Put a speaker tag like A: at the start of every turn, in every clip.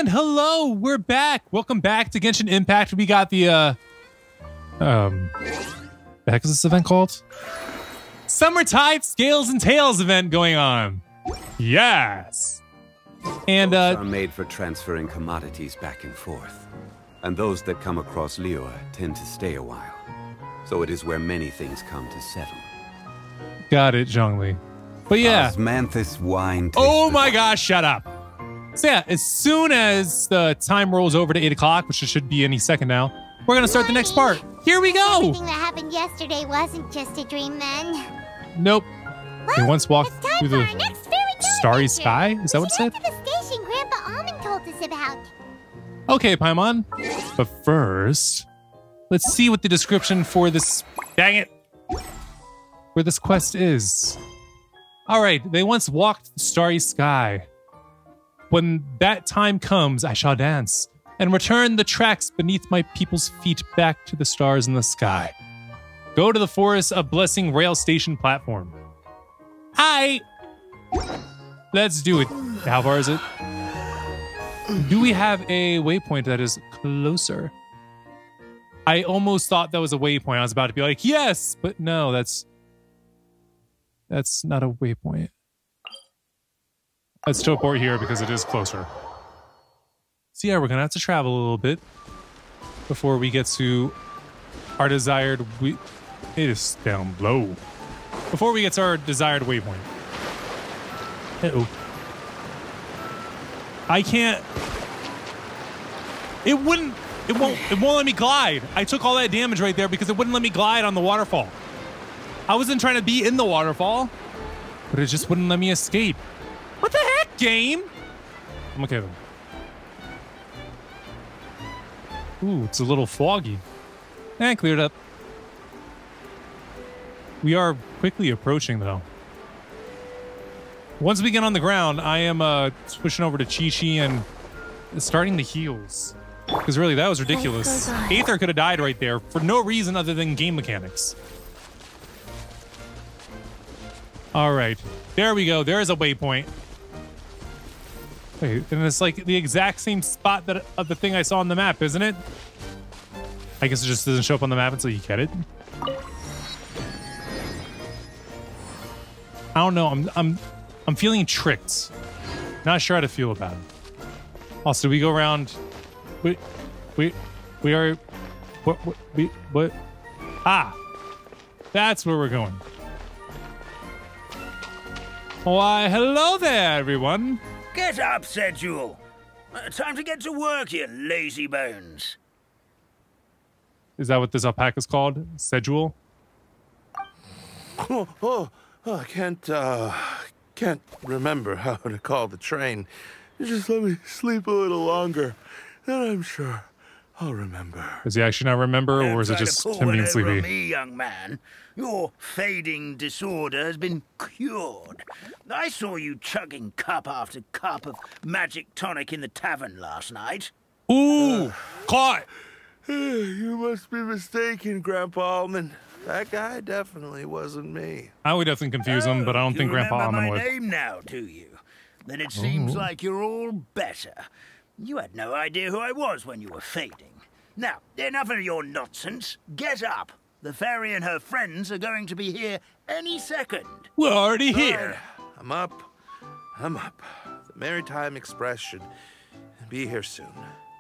A: And hello, we're back. Welcome back to Genshin Impact. We got the the heck is this event called? Summertide Scales and Tails event going on. Yes. And
B: Boats are made for transferring commodities back and forth. And those that come across Liyue tend to stay a while. So it is where many things come to settle.
A: Got it, Zhongli. But yeah.
B: Osmanthus wine.
A: Oh my gosh, shut up. So yeah, as soon as the time rolls over to 8 o'clock, which it should be any second now, we're gonna start the next part. Here we go.
C: Everything that happened yesterday wasn't just a dream then.
A: Nope.
C: Well,
A: we once walked
C: it's time
A: through
C: for
A: the
C: our next fairy tale
A: starry
C: adventure.
A: sky? Is that what it said?
C: We should head to the station Grandpa Almond told us about.
A: Okay, Paimon. But first, let's see what the description for this, dang it, where this quest is. All right, they once walked the starry sky. When that time comes, I shall dance and return the tracks beneath my people's feet back to the stars in the sky. Go to the Forest of Blessing rail station platform. Let's do it. How far is it? Do we have a waypoint that is closer? I almost thought that was a waypoint. I was about to be like, yes, but no, that's not a waypoint. Let's teleport here because it is closer. So yeah, we're gonna have to travel a little bit before we get to our desired. It is down low. Before we get to our desired waypoint. Uh-oh. I can't. It won't let me glide. I took all that damage right there because it wouldn't let me glide on the waterfall. I wasn't trying to be in the waterfall, but it just wouldn't let me escape. What the heck, game? I'm okay then. Ooh, it's a little foggy. Cleared up. We are quickly approaching though. Once we get on the ground, I am switching over to Chi-Chi and starting the heals. Because really, that was ridiculous. Aether could have died right there for no reason other than game mechanics. All right, there we go. There is a waypoint. Wait, and it's like the exact same spot that of the thing I saw on the map, isn't it? I guess it just doesn't show up on the map until you get it. I don't know. I'm feeling tricked. Not sure how to feel about it. Also, we go around. We are. What? Ah, that's where we're going. Why, hello there, everyone.
D: Get up, Sedule. Time to get to work, you lazy bones.
A: Is that what this alpaca's called? Sedule?
E: I can't remember how to call the train. You just let me sleep a little longer, then I'm sure I'll remember.
A: Does he actually not remember, or is it just him being sleepy?
D: Me, young man. Your fading disorder has been cured. I saw you chugging cup after cup of magic tonic in the tavern last night.
A: Ooh, caught!
E: You must be mistaken, Grandpa Almond. That guy definitely wasn't me.
A: I would definitely confuse him, but I don't think Grandpa Almond would.
D: You remember my name now, do you? Then it seems like you're all better. You had no idea who I was when you were fading. Now, enough of your nonsense. Get up. The fairy and her friends are going to be here any second.
A: We're already here.
E: I'm up. The Maritime Express should be here soon.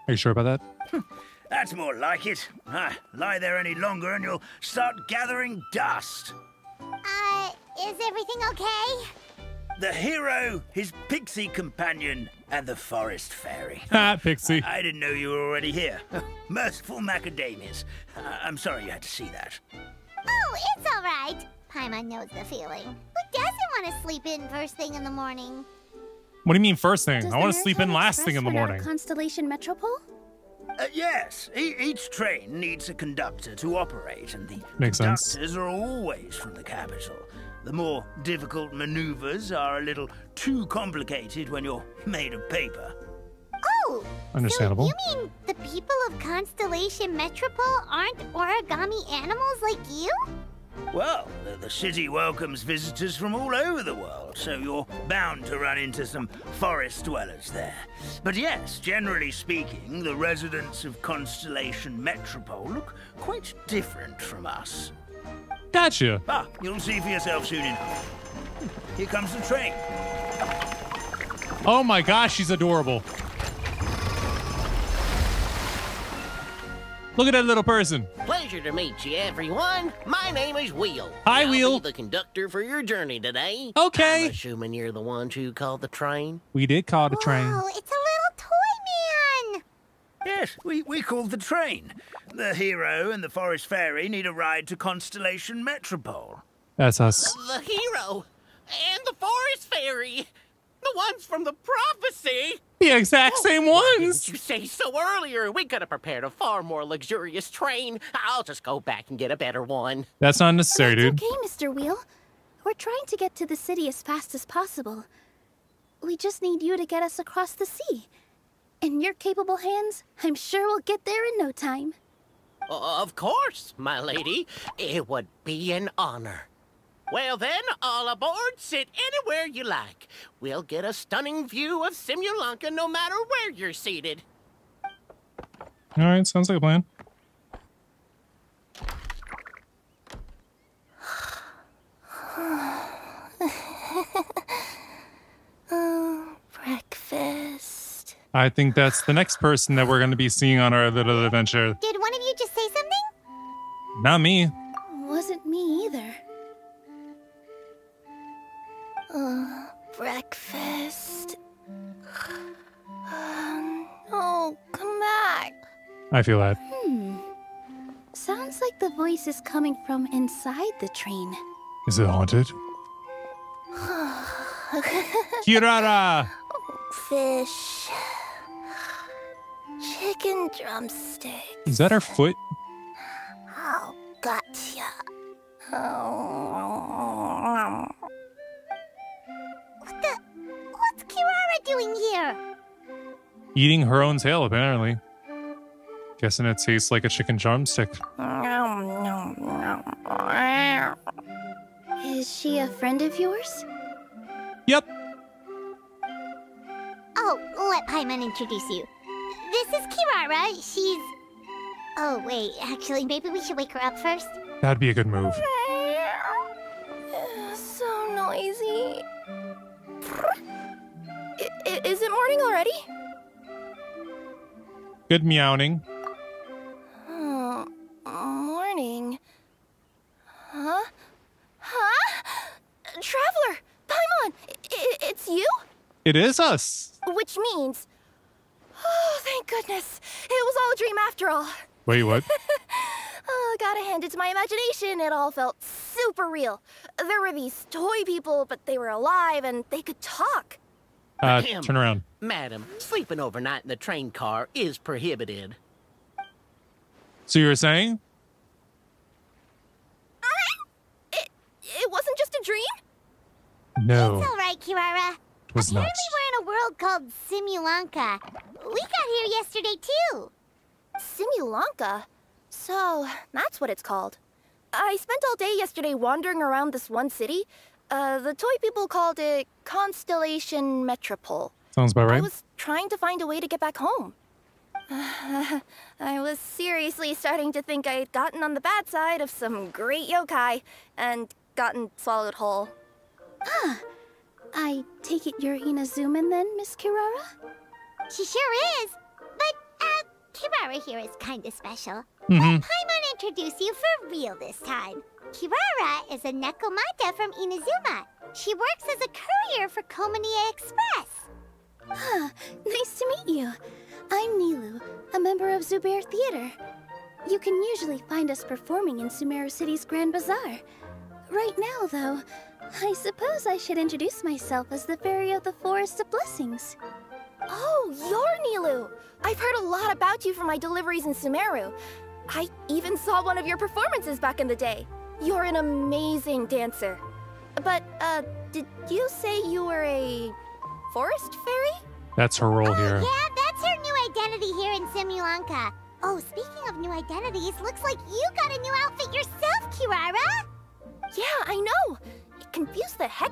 A: Are you sure about that?
D: That's more like it. Lie there any longer and you'll start gathering dust.
C: Is everything okay?
D: The hero, his pixie companion, and the forest fairy.
A: Pixie.
D: I didn't know you were already here. Merciful macadamias. I'm sorry you had to see that.
C: Oh, it's all right. Paimon knows the feeling. Who doesn't want to sleep in first thing in the morning?
A: What do you mean first thing?
F: Does
A: I want to
F: the
A: sleep in
F: Maritime
A: last thing in the
F: Express run out
A: morning.
F: of Constellation Metropole?
D: Yes, each train needs a conductor to operate, and the
A: Makes sense.
D: conductors are always from the capital. The more difficult maneuvers are a little too complicated when you're made of paper.
C: Oh!
A: Understandable.
C: So you mean the people of Constellation Metropole aren't origami animals like you?
D: Well, the city welcomes visitors from all over the world, so you're bound to run into some forest dwellers there. But yes, generally speaking, the residents of Constellation Metropole look quite different from us.
A: Gotcha.
D: Ah, you'll see for yourself soon enough. Here comes the train.
A: Oh my gosh, she's adorable. Look at that little person.
F: Pleasure to meet you, everyone. My name is Wheel.
A: Hi,
F: I'll
A: Wheel.
F: be the conductor for your journey today.
A: Okay.
F: I'm assuming you're the ones who called the train.
A: We did call the train.
C: Oh, it's a little toy man.
D: Yes, we called the train. The hero and the forest fairy need a ride to Constellation Metropole.
A: That's us.
F: The hero and the forest fairy. The ones from the prophecy.
A: The exact same
F: Why didn't
A: ones.
F: you say so earlier? We could have prepared a far more luxurious train. I'll just go back and get a better one.
A: That's not necessary,
G: That's
A: dude.
G: okay, Mr. Wheel. We're trying to get to the city as fast as possible. We just need you to get us across the sea. In your capable hands, I'm sure we'll get there in no time.
F: Of course, my lady. It would be an honor. Well then, all aboard, sit anywhere you like. We'll get a stunning view of Simulanka no matter where you're seated.
A: All right, sounds like a plan.
G: Breakfast.
A: I think that's the next person that we're going to be seeing on our little adventure.
C: Did one of you just say something?
A: Not me.
G: Wasn't me either. Breakfast. Oh, come back.
A: I feel that.
G: Sounds like the voice is coming from inside the train.
A: Is it haunted? Kirara!
G: Fish. Chicken drumstick.
A: Is that her foot?
G: Oh, gotcha.
C: What's Kirara doing here?
A: Eating her own tail, apparently. Guessing it tastes like a chicken drumstick.
G: Is she a friend of yours?
A: Yep.
C: Oh, let Paimon introduce you. This is Kirara. She's... Oh, wait. Actually, maybe we should wake her up first.
A: That'd be a good move.
G: So noisy. Is it morning already?
A: Good meowing.
G: Morning. Huh? Traveler! Paimon! It's you?
A: It is us.
G: Which means... Oh, thank goodness. It was all a dream after all.
A: Wait, what?
G: Gotta hand it to my imagination. It all felt super real. There were these toy people, but they were alive and they could talk.
A: Turn around.
F: Madam, sleeping overnight in the train car is prohibited.
A: So you were saying?
G: It wasn't just a dream?
A: No,
C: It's all right, Kirara.
A: it was not.
C: Apparently we're in a world called Simulanka. We got here yesterday, too.
G: Simulanka? So, that's what it's called. I spent all day yesterday wandering around this one city. The toy people called it Constellation Metropole.
A: Sounds about
G: I
A: right.
G: was trying to find a way to get back home. I was seriously starting to think I had gotten on the bad side of some great yokai and gotten swallowed whole. I take it you're Inazuman then, Miss Kirara?
C: She sure is. But, Kirara here is kind of special.
A: Mm-hmm.
C: Let Paimon introduce you for real this time. Kirara is a Nekomata from Inazuma. She works as a courier for Komanie Express.
G: Nice to meet you. I'm Nilu, a member of Zubair Theater. You can usually find us performing in Sumeru City's Grand Bazaar. Right now, though, I suppose I should introduce myself as the Fairy of the Forest of Blessings. Oh, you're Nilu! I've heard a lot about you from my deliveries in Sumeru. I even saw one of your performances back in the day. You're an amazing dancer. But, did you say you were a forest fairy?
A: That's her role here.
C: Yeah, that's her new identity here in Simulanka. Oh, speaking of new identities, looks like you got a new outfit yourself, Kirara.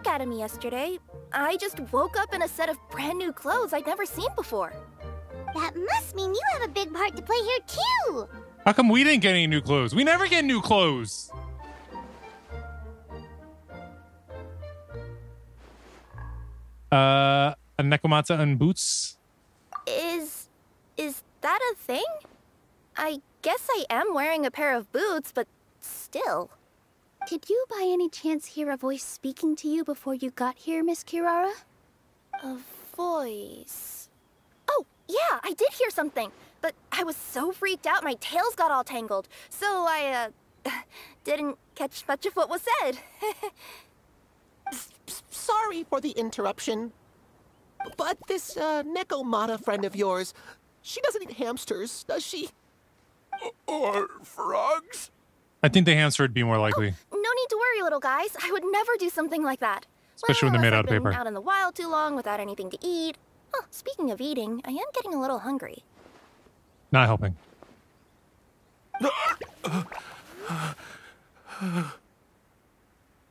H: Academy yesterday. I just woke up in a set of brand new clothes I'd never seen before.
C: That must mean you have a big part to play here, too.
A: How come we didn't get any new clothes? We never get new clothes. A Nekomata and boots.
H: Is that a thing? I guess I am wearing a pair of boots, but still.
G: Did you by any chance hear a voice speaking to you before you got here, Miss Kirara?
H: A voice... Oh, yeah, I did hear something. But I was so freaked out, my tails got all tangled. So I, didn't catch much of what was said.
F: Sorry for the interruption. But this Nekomata friend of yours, she doesn't eat hamsters, does she?
E: Or frogs?
A: I think the hamster would be more likely.
H: No need to worry, little guys. I would never do something like that.
A: Especially when they're made out of
H: I've been
A: paper.
H: out in the wild too long without anything to eat. Oh, speaking of eating, I am getting a little hungry.
A: Not helping.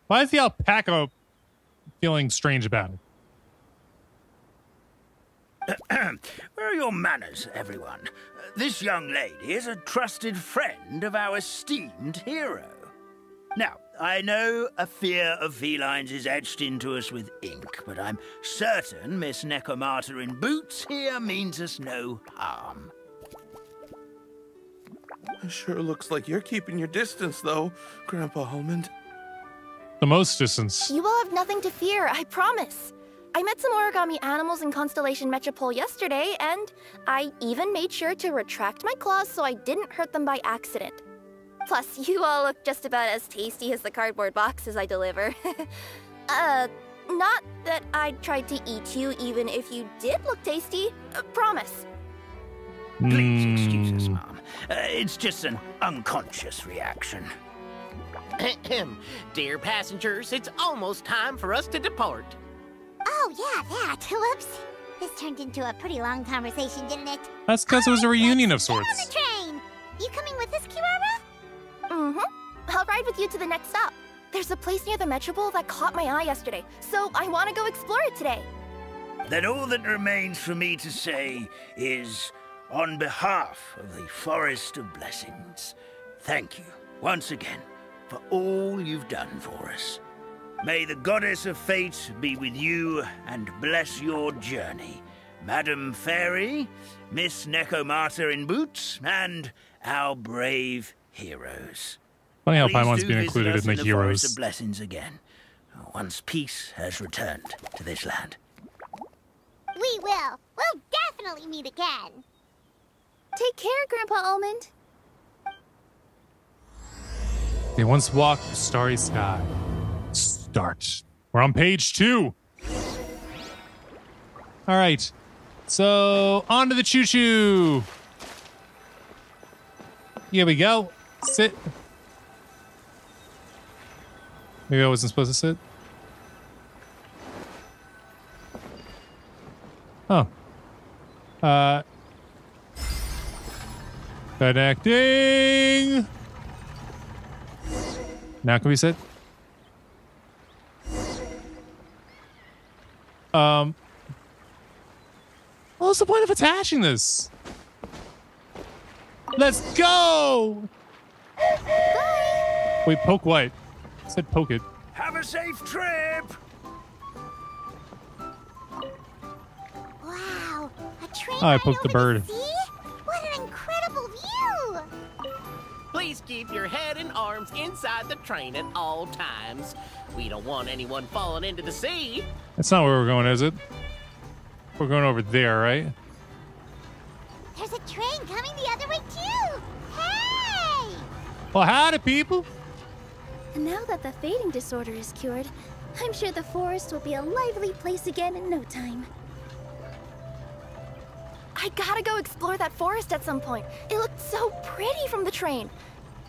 A: Why is the alpaca feeling strange about it?
D: Where are your manners, everyone? This young lady is a trusted friend of our esteemed hero. Now, I know a fear of felines is etched into us with ink, but I'm certain Miss Nekomata in boots here means us no harm.
E: It sure looks like you're keeping your distance, though, Grandpa Almond.
A: The most distance.
H: You will have nothing to fear, I promise. I met some origami animals in Constellation Metropole yesterday, and I even made sure to retract my claws so I didn't hurt them by accident. Plus, you all look just about as tasty as the cardboard boxes I deliver. Not that I'd tried to eat you even if you did look tasty. Promise.
D: Please excuse us, Mom. It's just an unconscious reaction.
F: Dear passengers, it's almost time for us to depart.
C: Oh, yeah, that. Whoops. This turned into a pretty long conversation, didn't it?
A: That's because it was a reunion of
C: Let's get on
A: sorts.
C: the train. You coming with us, Kirara?
H: I'll ride with you to the next stop. There's a place near the Metropole that caught my eye yesterday, so I want to go explore it today.
D: Then all that remains for me to say is, on behalf of the Forest of Blessings, thank you once again for all you've done for us. May the Goddess of Fate be with you and bless your journey. Madam Fairy, Miss Nekomata in boots, and our brave heroes.
A: Funny how
D: Please
A: Paimon's
D: do
A: being
D: visit
A: included
D: us
A: in the
D: Forest
A: heroes.
D: of Blessings again, once peace has returned to this land.
C: We will. We'll definitely meet again.
G: Take care, Grandpa Almond.
A: They once walked the starry sky. Start. We're on page 2. All right. So, on to the choo-choo. Here we go. Sit. Maybe I wasn't supposed to sit. Oh. Connecting. Now can we sit? What's the point of attaching this? Let's go! Wait, poke what? I said poke it.
D: Have a safe trip!
C: Wow, a train
A: Oh, I
C: ride
A: poked the
C: over
A: bird.
C: sea? What an incredible view!
F: Please keep your head and arms inside the train at all times. We don't want anyone falling into the sea.
A: That's not where we're going, is it? We're going over there, right?
C: There's a train coming the other way too! Hey!
A: Well, howdy, people.
G: And now that the fading disorder is cured, I'm sure the forest will be a lively place again in no time.
H: I gotta go explore that forest at some point. It looked so pretty from the train.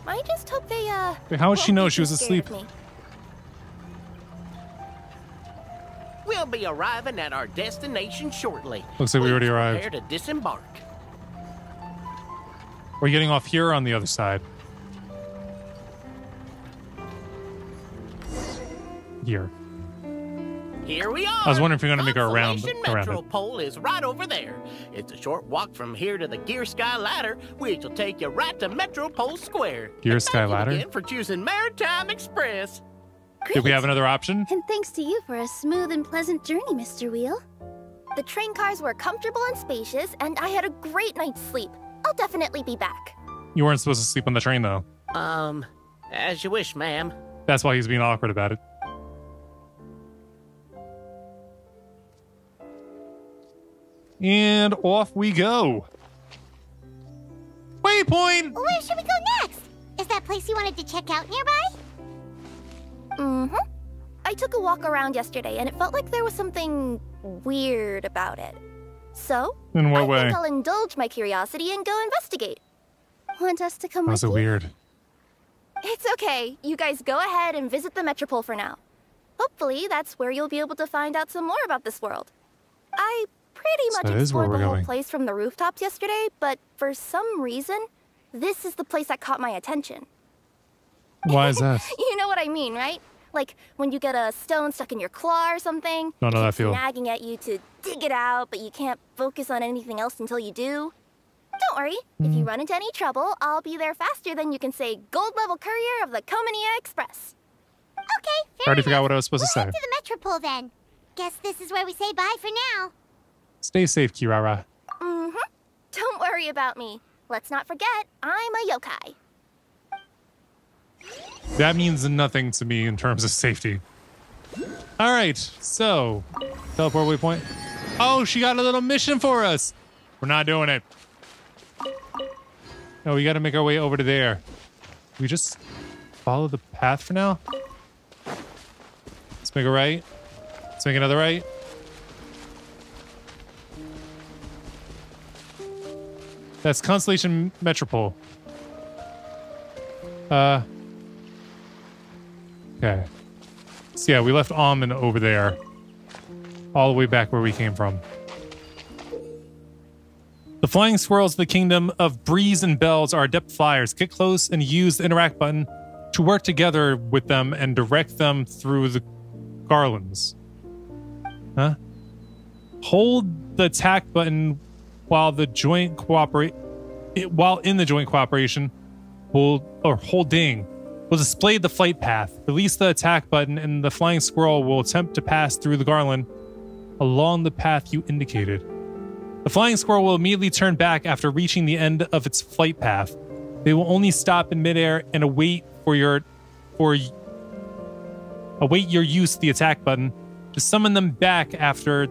H: I just hope they,
A: Wait, how would she
H: won't
A: know
H: be
A: she was
H: too scared
A: asleep?
H: of me.
F: We'll be arriving at our destination shortly.
A: Looks like we already
F: Please
A: arrived.
F: prepare to disembark.
A: We're getting off here or on the other side. Here.
F: Here we are.
A: I was wondering if you're going to make her around
F: Metro
A: it.
F: Pole is right over there. It's a short walk from here to the Gear Sky Ladder, which will take you right to Metro Pole Square.
A: Gear Sky Ladder?
F: Again for choosing Maritime Express.
A: Did we have another option?
G: And thanks to you for a smooth and pleasant journey, Mr. Wheel.
H: The train cars were comfortable and spacious, and I had a great night's sleep. I'll definitely be back.
A: You weren't supposed to sleep on the train, though.
F: As you wish, ma'am.
A: That's why he's being awkward about it. And off we go. Waypoint!
C: Where should we go next? Is that place you wanted to check out nearby?
H: Mm-hmm. I took a walk around yesterday, and it felt like there was something weird about it. So,
A: In what
H: I
A: way?
H: think I'll indulge my curiosity and go investigate.
G: Want us to come
A: That
G: with
A: was so
G: you?
A: weird.
H: It's okay. You guys go ahead and visit the Metropole for now. Hopefully, that's where you'll be able to find out some more about this world. I pretty much
A: that is where
H: explored
A: we're
H: the whole
A: going.
H: place from the rooftops yesterday, but for some reason, this is the place that caught my attention.
A: Why is that?
H: You know what I mean, right? Like when you get a stone stuck in your claw or something.
A: Don't know that
H: it's
A: feel.
H: nagging at you to dig it out, but you can't focus on anything else until you do. Don't worry. If you run into any trouble, I'll be there faster than you can say gold-level courier of the Komania Express.
C: Okay,
A: I already forgot what I was supposed to
C: We'll
A: say.
C: head to the Metropole then. Guess this is where we say bye for now.
A: Stay safe, Kirara.
H: Mm-hmm. Don't worry about me. Let's not forget, I'm a yokai.
A: That means nothing to me in terms of safety. All right, so teleport waypoint. Oh, she got a little mission for us. We're not doing it. No, we got to make our way over to there. We just follow the path for now. Let's make a right. Let's make another right. That's Constellation Metropole. Okay. So yeah, we left Almond over there. All the way back where we came from. The flying squirrels of the kingdom of Breeze and Bells are adept flyers. Get close and use the interact button to work together with them and direct them through the garlands. Huh? Hold the attack button while in the joint cooperation holding will display the flight path. Release the attack button and the flying squirrel will attempt to pass through the garland along the path you indicated. The flying squirrel will immediately turn back after reaching the end of its flight path. They will only stop in midair and await your use of the attack button to summon them back after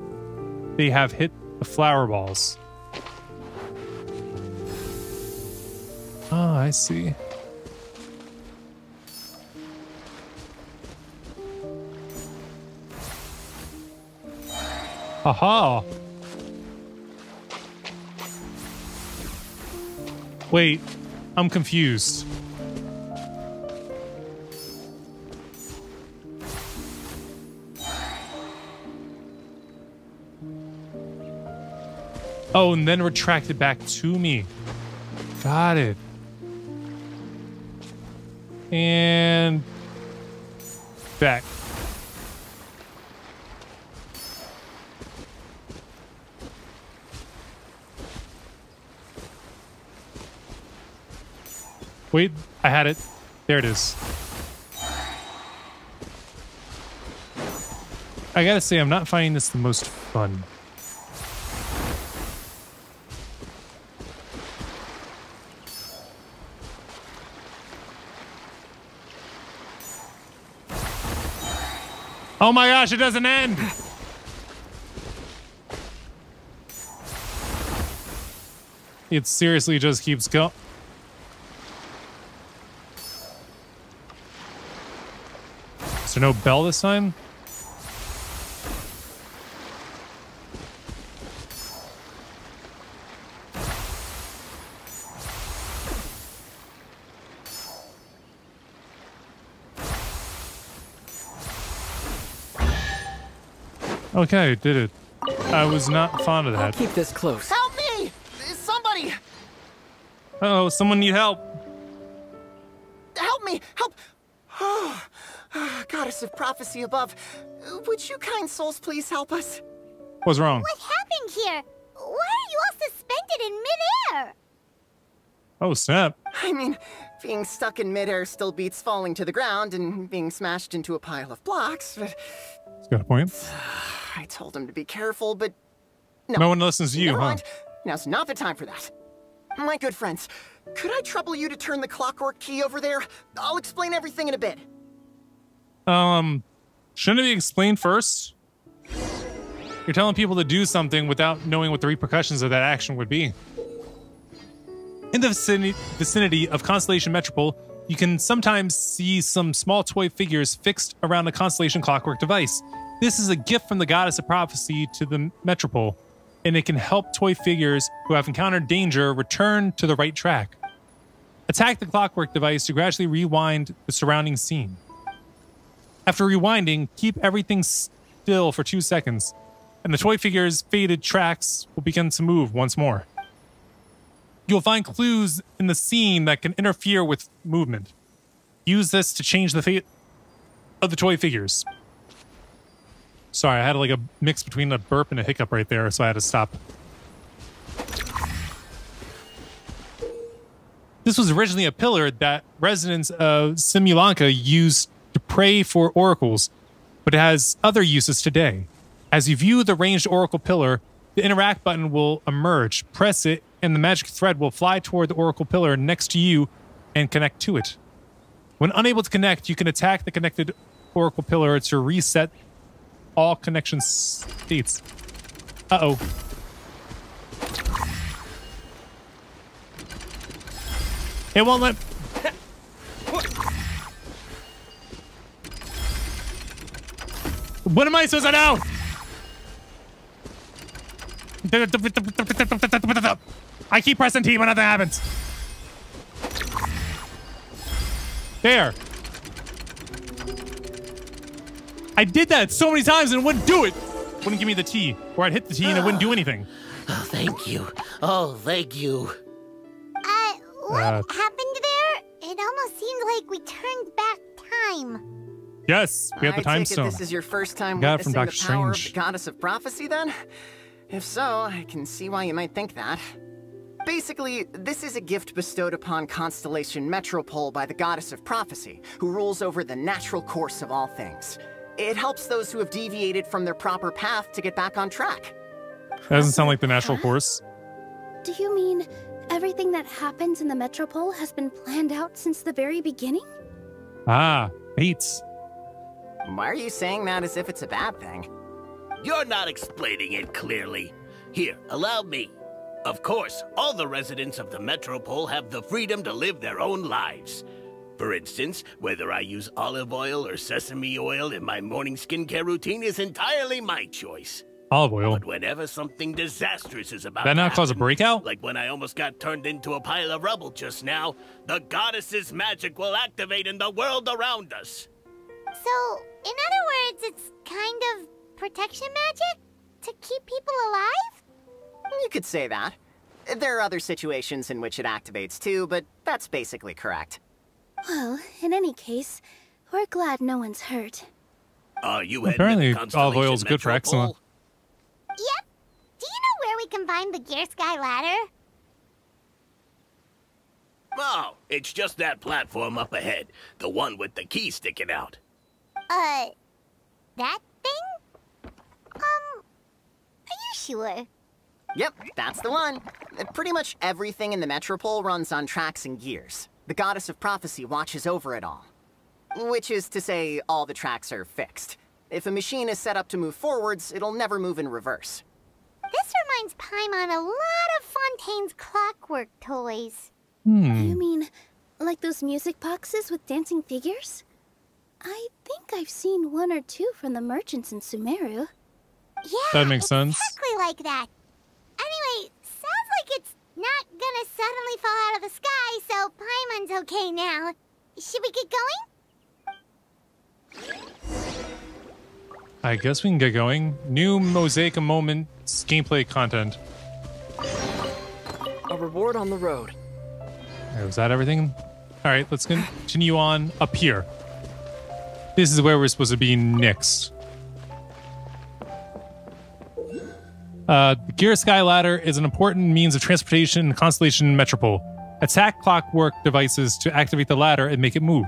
A: they have hit the flower balls. Oh, I see. Aha! Wait, I'm confused. Oh, and then retract it back to me. Got it. And back. Wait, I had it. There it is. I gotta say, I'm not finding this the most fun. Oh my gosh, it doesn't end! It seriously just keeps going. Is there no bell this time? Okay, did it. I was not fond of
I: I'll
A: that.
I: keep this close.
F: Help me! Somebody!
A: Uh-oh, someone need help.
F: Help me! Help! Oh, God,
I: Goddess of Prophecy above, would you kind souls please help us?
A: What's wrong?
C: What happened here? Why are you all suspended in midair?
A: Oh, snap.
I: I mean, being stuck in midair still beats falling to the ground and being smashed into a pile of blocks, but...
A: He's got a point.
I: I told him to be careful, but...
A: No one listens to you,
I: Never
A: huh?
I: mind. Now's not the time for that. My good friends, could I trouble you to turn the clockwork key over there? I'll explain everything in a bit.
A: Shouldn't it be explained first? You're telling people to do something without knowing what the repercussions of that action would be. In the vicinity of Constellation Metropole, you can sometimes see some small toy figures fixed around a Constellation clockwork device. This is a gift from the Goddess of Prophecy to the Metropole, and it can help toy figures who have encountered danger return to the right track. Attack the clockwork device to gradually rewind the surrounding scene. After rewinding, keep everything still for 2 seconds, and the toy figure's faded tracks will begin to move once more. You'll find clues in the scene that can interfere with movement. Use this to change the fate of the toy figures. Sorry, I had like a mix between a burp and a hiccup right there, so I had to stop. This was originally a pillar that residents of Simulanka used to pray for oracles, but it has other uses today. As you view the ranged oracle pillar, the interact button will emerge. Press it, and the magic thread will fly toward the oracle pillar next to you and connect to it. When unable to connect, you can attack the connected oracle pillar to reset all connection states. Uh-oh. It won't let... What am I supposed to know? I keep pressing T, but nothing happens. There. I did that so many times and it wouldn't do it. Wouldn't give me the T. Or I'd hit the T and it wouldn't do anything.
F: Oh, thank you. Oh, thank you.
C: What happened there? It almost seemed like we turned back time.
A: Yes, we have the time stone.
I: This is your first time
A: Got it from
I: witnessing
A: Dr.
I: the power of
A: Strange.
I: the Goddess of Prophecy, then? If so, I can see why you might think that. Basically, this is a gift bestowed upon Constellation Metropole by the Goddess of Prophecy, who rules over the natural course of all things. It helps those who have deviated from their proper path to get back on track.
A: That doesn't sound like the natural course.
G: Do you mean everything that happens in the Metropole has been planned out since the very beginning?
A: Ah, mates.
I: Why are you saying that as if it's a bad thing?
F: You're not explaining it clearly. Here, allow me. Of course, all the residents of the Metropole have the freedom to live their own lives. For instance, whether I use olive oil or sesame oil in my morning skincare routine is entirely my choice.
A: Olive oil.
F: But whenever something disastrous is about
A: That
F: to
A: not cause a
F: happen,
A: breakout?
F: like when I almost got turned into a pile of rubble just now, the goddess's magic will activate in the world around us.
C: So, in other words, it's kind of protection magic? To keep people alive?
I: You could say that. There are other situations in which it activates too, but that's basically correct.
G: Well, in any case, we're glad no one's hurt.
F: Are you
A: Apparently, olive oil is good for eczema.
C: Yep. Do you know where we can find the Gear Sky ladder?
F: Oh, it's just that platform up ahead. The one with the key sticking out.
C: That thing? Are you sure?
I: Yep, that's the one. Pretty much everything in the Metropole runs on tracks and gears. The Goddess of Prophecy watches over it all. Which is to say, all the tracks are fixed. If a machine is set up to move forwards, it'll never move in reverse.
C: This reminds Paimon a lot of Fontaine's clockwork toys.
G: You mean, like those music boxes with dancing figures? I think I've seen one or two from the merchants in Sumeru.
C: Yeah,
A: That makes sense.
C: Exactly like that. Anyway, sounds like it's not gonna suddenly fall out of the sky, so Paimon's okay now. Should we get going?
A: I guess we can get going. New Mosaic Moments gameplay content.
J: A reward on the road.
A: Was that everything? All right, let's continue on up here. This is where we're supposed to be next. The Gear Sky Ladder is an important means of transportation in Constellation Metropole. Attack clockwork devices to activate the ladder and make it move.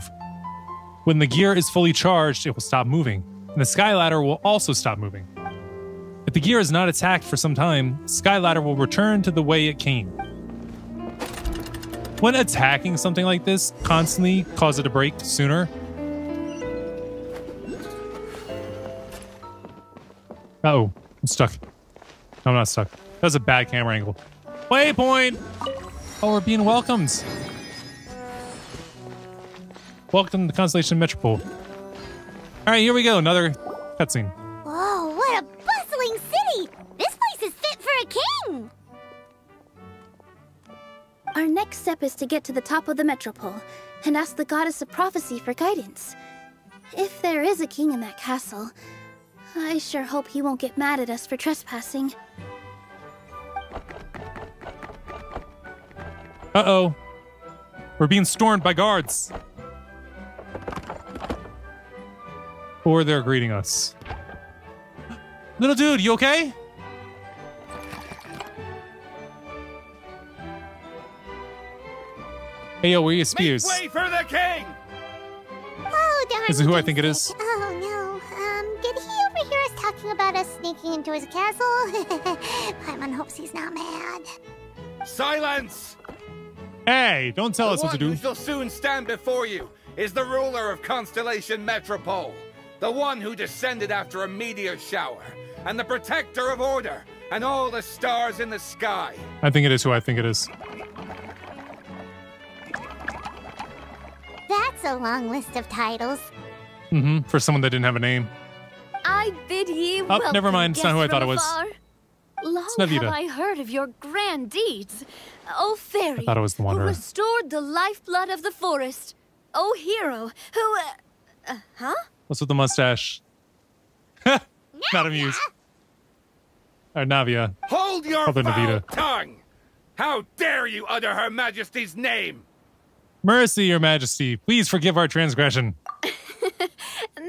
A: When the gear is fully charged, it will stop moving, and the Sky Ladder will also stop moving. If the gear is not attacked for some time, Sky Ladder will return to the way it came. When attacking something like this, constantly cause it to break sooner. Uh-oh, I'm stuck. No, I'm not stuck. That was a bad camera angle. Waypoint! Oh, we're being welcomed. Welcome to Constellation Metropole. All right, here we go. Another cutscene.
C: Whoa, what a bustling city! This place is fit for a king!
G: Our next step is to get to the top of the Metropole and ask the Goddess of Prophecy for guidance. If there is a king in that castle, I sure hope he won't get mad at us for trespassing.
A: Uh-oh. We're being stormed by guards. Or they're greeting us. Little dude, you okay? Hey, yo, where are your spears?
J: Make way for the king!
C: Oh, darn.
A: Is it who I think it is?
C: Oh, no. Did he overhear us talking about us sneaking into his castle? Paimon hopes he's not mad.
J: Silence!
A: Hey, don't tell us what to do.
J: The one who shall soon stand before you is the ruler of Constellation Metropole. The one who descended after a meteor shower. And the protector of order. And all the stars in the sky.
A: I think it is who I think it is.
C: That's a long list of titles.
A: Mm-hmm. For someone that didn't have a name.
K: I bid ye
A: Oh,
K: welcome,
A: never mind. It's not who I thought it was.
K: Long
A: Navita.
K: have I heard of your grand deeds. O fairy,
A: I thought it was the
K: who
A: Wanderer.
K: restored the lifeblood of the forest. O hero, who, huh?
A: What's with the mustache? Not amused. Or Navia.
J: Hold your
A: Probably
J: foul
A: Navita.
J: tongue! How dare you utter Her Majesty's name!
A: Mercy, your majesty. Please forgive our transgression.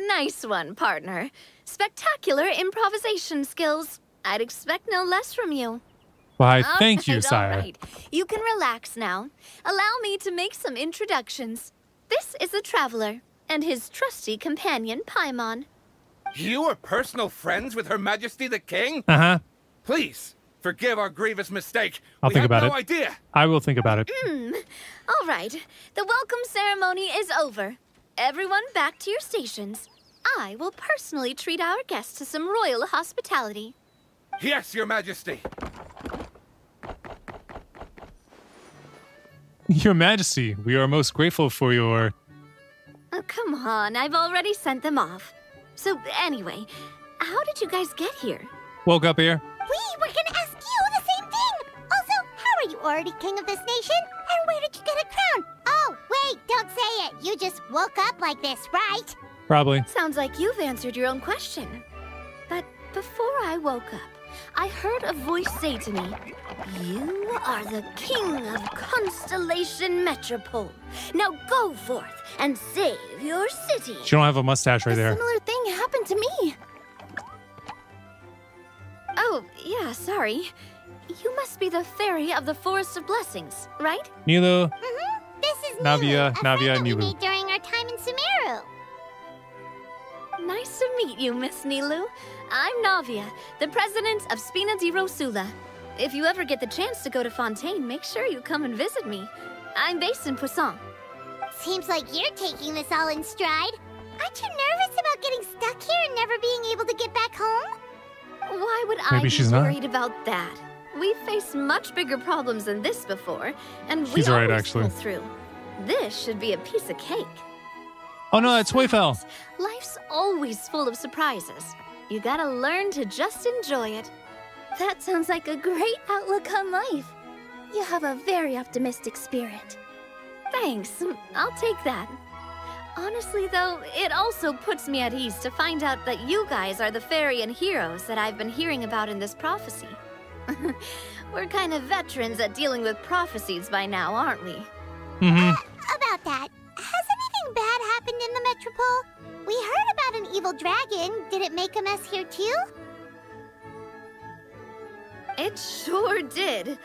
K: Nice one, partner. Spectacular improvisation skills. I'd expect no less from you.
A: Why, thank you,
K: All
A: sire.
K: right. You can relax now. Allow me to make some introductions. This is the Traveler, and his trusty companion, Paimon.
J: You are personal friends with Her Majesty the King?
A: Uh-huh.
J: Please, forgive our grievous mistake.
A: I'll
J: We
A: think
J: had
A: about
J: no
A: it.
J: idea.
A: I will think about it.
K: All right. The welcome ceremony is over. Everyone back to your stations. I will personally treat our guests to some royal hospitality.
J: Yes, Your Majesty.
A: Your majesty, we are most grateful for your...
K: Oh, come on. I've already sent them off. So, anyway, how did you guys get here?
A: Woke up here.
C: We were gonna ask you the same thing! Also, how are you already king of this nation? And where did you get a crown? Oh, wait, don't say it. You just woke up like this, right?
A: Probably.
K: Sounds like you've answered your own question. But before I woke up, I heard a voice say to me, "You are the king of Constellation Metropole. Now go forth and save your city."
A: She don't have a mustache right
G: A
A: there.
G: similar thing happened to me.
K: Oh, yeah, sorry. You must be the fairy of the Forest of Blessings, right?
A: Nilu.
C: This is
A: Navia,
C: Nilu, a
A: Navia,
C: friend that we
A: Nilu.
C: made during our time in Sumeru.
K: Nice to meet you, Miss Nilu. I'm Navia, the president of Spina di Rosula. If you ever get the chance to go to Fontaine, make sure you come and visit me. I'm based in Poisson.
C: Seems like you're taking this all in stride. Aren't you nervous about getting stuck here and never being able to get back home?
K: Why would I
A: Maybe
K: be
A: she's not.
K: worried about that? We've faced much bigger problems than this before, and
A: She's
K: we
A: right,
K: always
A: actually.
K: pull through. This should be a piece of cake.
A: Oh no, that's Wayfell.
K: Life's always full of surprises. You gotta learn to just enjoy it.
G: That sounds like a great outlook on life. You have a very optimistic spirit.
K: Thanks, I'll take that. Honestly, though, it also puts me at ease to find out that you guys are the fairy and heroes that I've been hearing about in this prophecy. We're kind of veterans at dealing with prophecies by now, aren't we?
A: Mm-hmm.
C: About that, has anything bad happened in the Metropole? We heard about an evil dragon. Did it make a mess here too?
K: It sure did.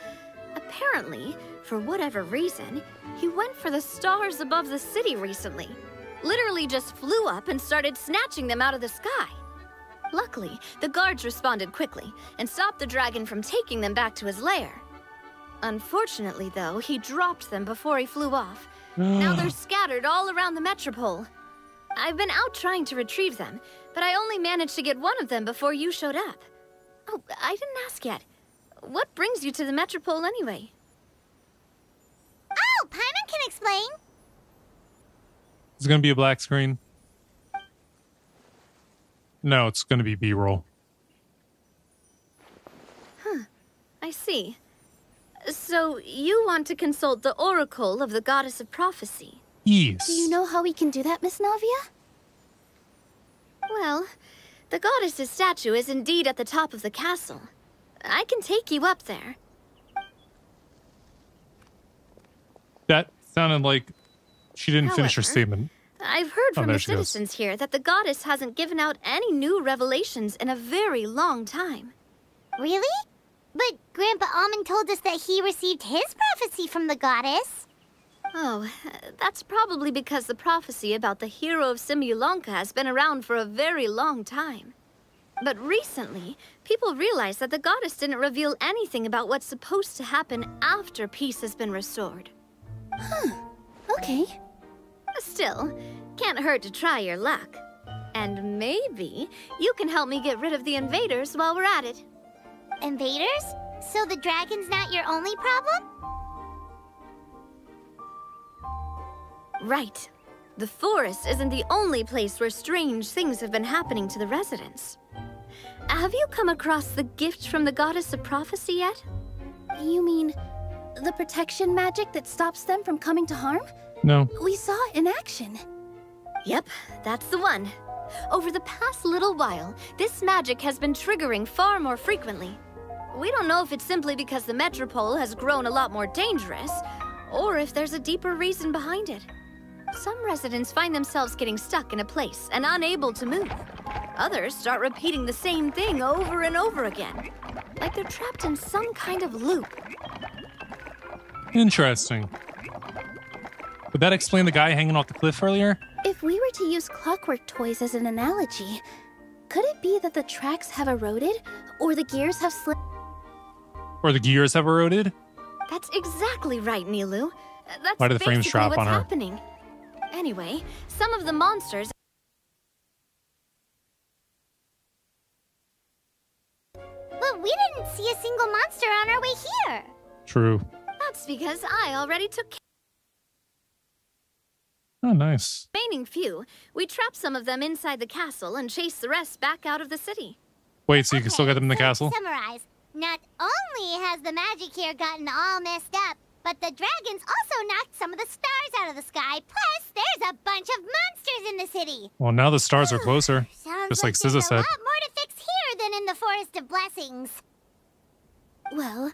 K: Apparently, for whatever reason, he went for the stars above the city recently. Literally just flew up and started snatching them out of the sky. Luckily, the guards responded quickly and stopped the dragon from taking them back to his lair. Unfortunately, though, he dropped them before he flew off. Now they're scattered all around the metropole. I've been out trying to retrieve them, but I only managed to get one of them before you showed up. Oh, I didn't ask yet. What brings you to the metropole anyway?
C: Oh, Paimon can explain.
A: It's going to be a black screen. No, it's going to be B-roll.
K: Huh. I see. So, you want to consult the oracle of the goddess of prophecy?
A: Yes.
G: Do you know how we can do that, Miss Navia?
K: Well, the goddess's statue is indeed at the top of the castle. I can take you up there.
A: That sounded like she didn't finish her
K: However,
A: statement.
K: I've heard from
A: there
K: the
A: she goes.
K: citizens here that the goddess hasn't given out any new revelations in a very long time.
C: Really? But Grandpa Almond told us that he received his prophecy from the goddess.
K: Oh, that's probably because the prophecy about the hero of Simulanka has been around for a very long time. But recently, people realized that the goddess didn't reveal anything about what's supposed to happen after peace has been restored.
G: Huh. Okay.
K: Still, can't hurt to try your luck. And maybe you can help me get rid of the invaders while we're at it.
C: Invaders? So the dragon's not your only problem?
K: Right. The forest isn't the only place where strange things have been happening to the residents. Have you come across the gift from the goddess of prophecy yet?
G: You mean the protection magic that stops them from coming to harm?
A: No.
G: We saw it in action.
K: Yep, that's the one. Over the past little while, this magic has been triggering far more frequently. We don't know if it's simply because the metropole has grown a lot more dangerous, or if there's a deeper reason behind it. Some residents find themselves getting stuck in a place and unable to move. Others start repeating the same thing over and over again, like they're trapped in some kind of loop.
A: Interesting. Would that explain the guy hanging off the cliff earlier?
G: If we were to use clockwork toys as an analogy, could it be that the tracks have eroded, or the gears have slipped?
A: Or the gears have eroded?
K: That's exactly right, Nilu. That's
A: Why do the frames
K: basically
A: drop
K: what's
A: on her?
K: happening. Anyway, some of the monsters...
C: But we didn't see a single monster on our way here.
A: True.
K: That's because I already took care
A: Oh, nice.
K: of the remaining few. We trapped some of them inside the castle and chased the rest back out of the city.
A: Wait, so you can still get them in the
C: so to
A: castle?
C: summarize, not only has the magic here gotten all messed up, but the dragons also knocked some of the stars out of the sky. Plus, there's a bunch of monsters in the city.
A: Well, now the stars are closer.
C: Sounds
A: Just like
C: there's
A: SZA
C: a
A: said.
C: lot more to fix here than in the Forest of Blessings.
G: Well,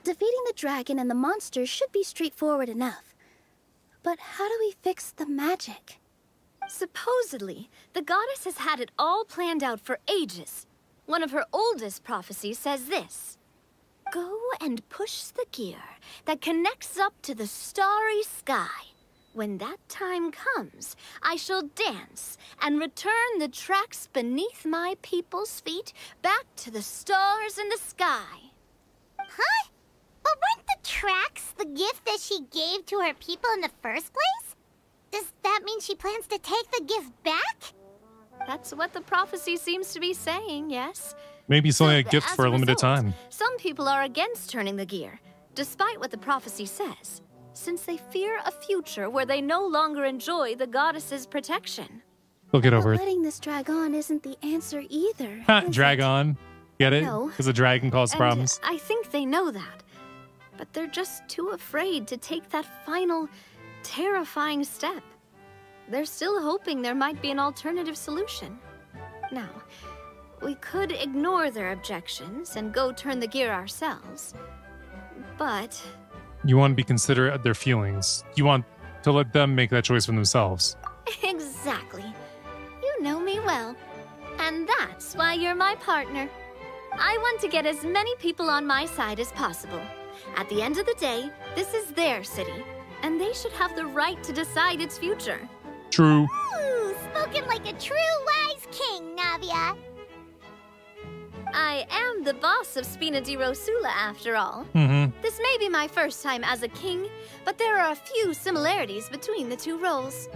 G: defeating the dragon and the monsters should be straightforward enough. But how do we fix the magic?
K: Supposedly, the goddess has had it all planned out for ages. One of her oldest prophecies says this: "Go and push the gear that connects up to the starry sky. When that time comes, I shall dance and return the tracks beneath my people's feet back to the stars in the sky."
C: Huh? But weren't the tracks the gift that she gave to her people in the first place? Does that mean she plans to take the gift back?
K: That's what the prophecy seems to be saying, yes.
A: Maybe it's only a
K: So,
A: gift
K: as
A: for a limited
K: result,
A: time.
K: Some people are against turning the gear, despite what the prophecy says, since they fear a future where they no longer enjoy the goddess's protection.
A: They'll get over
G: But
A: it.
G: letting this drag on isn't the answer either.
A: Ha,
G: is
A: drag
G: it?
A: on. Get it?
K: No.
A: Because the dragon causes
K: And
A: problems.
K: I think they know that. But they're just too afraid to take that final, terrifying step. They're still hoping there might be an alternative solution. Now, we could ignore their objections and go turn the gear ourselves. But
A: You want to be considerate of their feelings. You want to let them make that choice for themselves.
K: exactly. That's why you're my partner. I want to get as many people on my side as possible. At the end of the day, this is their city, and they should have the right to decide its future.
A: True.
C: Ooh, spoken like a true wise king, Navia.
K: I am the boss of Spina di Rosula, after all. This may be my first time as a king, but there are a few similarities between the two roles.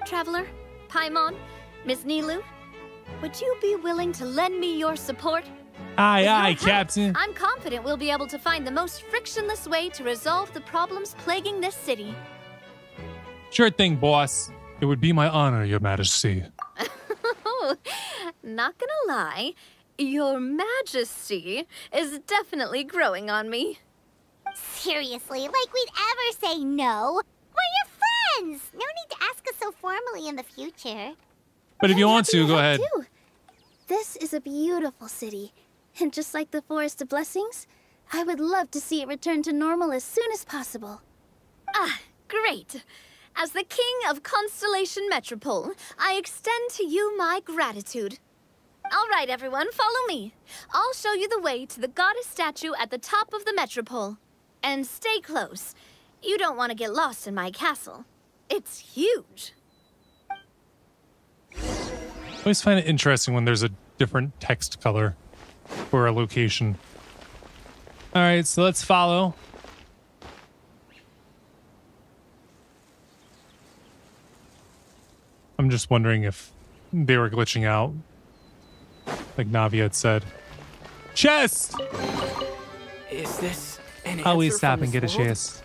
K: Traveler, Paimon, Miss Nilou, would you be willing to lend me your support?
A: Aye,
K: With your
A: aye,
K: help,
A: Captain.
K: I'm confident we'll be able to find the most frictionless way to resolve the problems plaguing this city.
A: Sure thing, boss. It would be my honor, Your Majesty.
K: Not gonna lie, Your Majesty is definitely growing on me.
C: Seriously, like we'd ever say no. We're your friends. No need to ask us so formally in the future.
A: But if you want to, go ahead.
G: Too. This is a beautiful city. And just like the Forest of Blessings, I would love to see it return to normal as soon as possible.
K: Ah, great. As the King of Constellation Metropole, I extend to you my gratitude. All right, everyone, follow me. I'll show you the way to the goddess statue at the top of the Metropole. And stay close. You don't want to get lost in my castle. It's huge.
A: I always find it interesting when there's a different text color for a location. All right, so let's follow. I'm just wondering if they were glitching out, like Navia had said. Chest!
L: Is this an
A: Always
L: answer
A: stop
L: from
A: and get a
L: this world?
A: chest.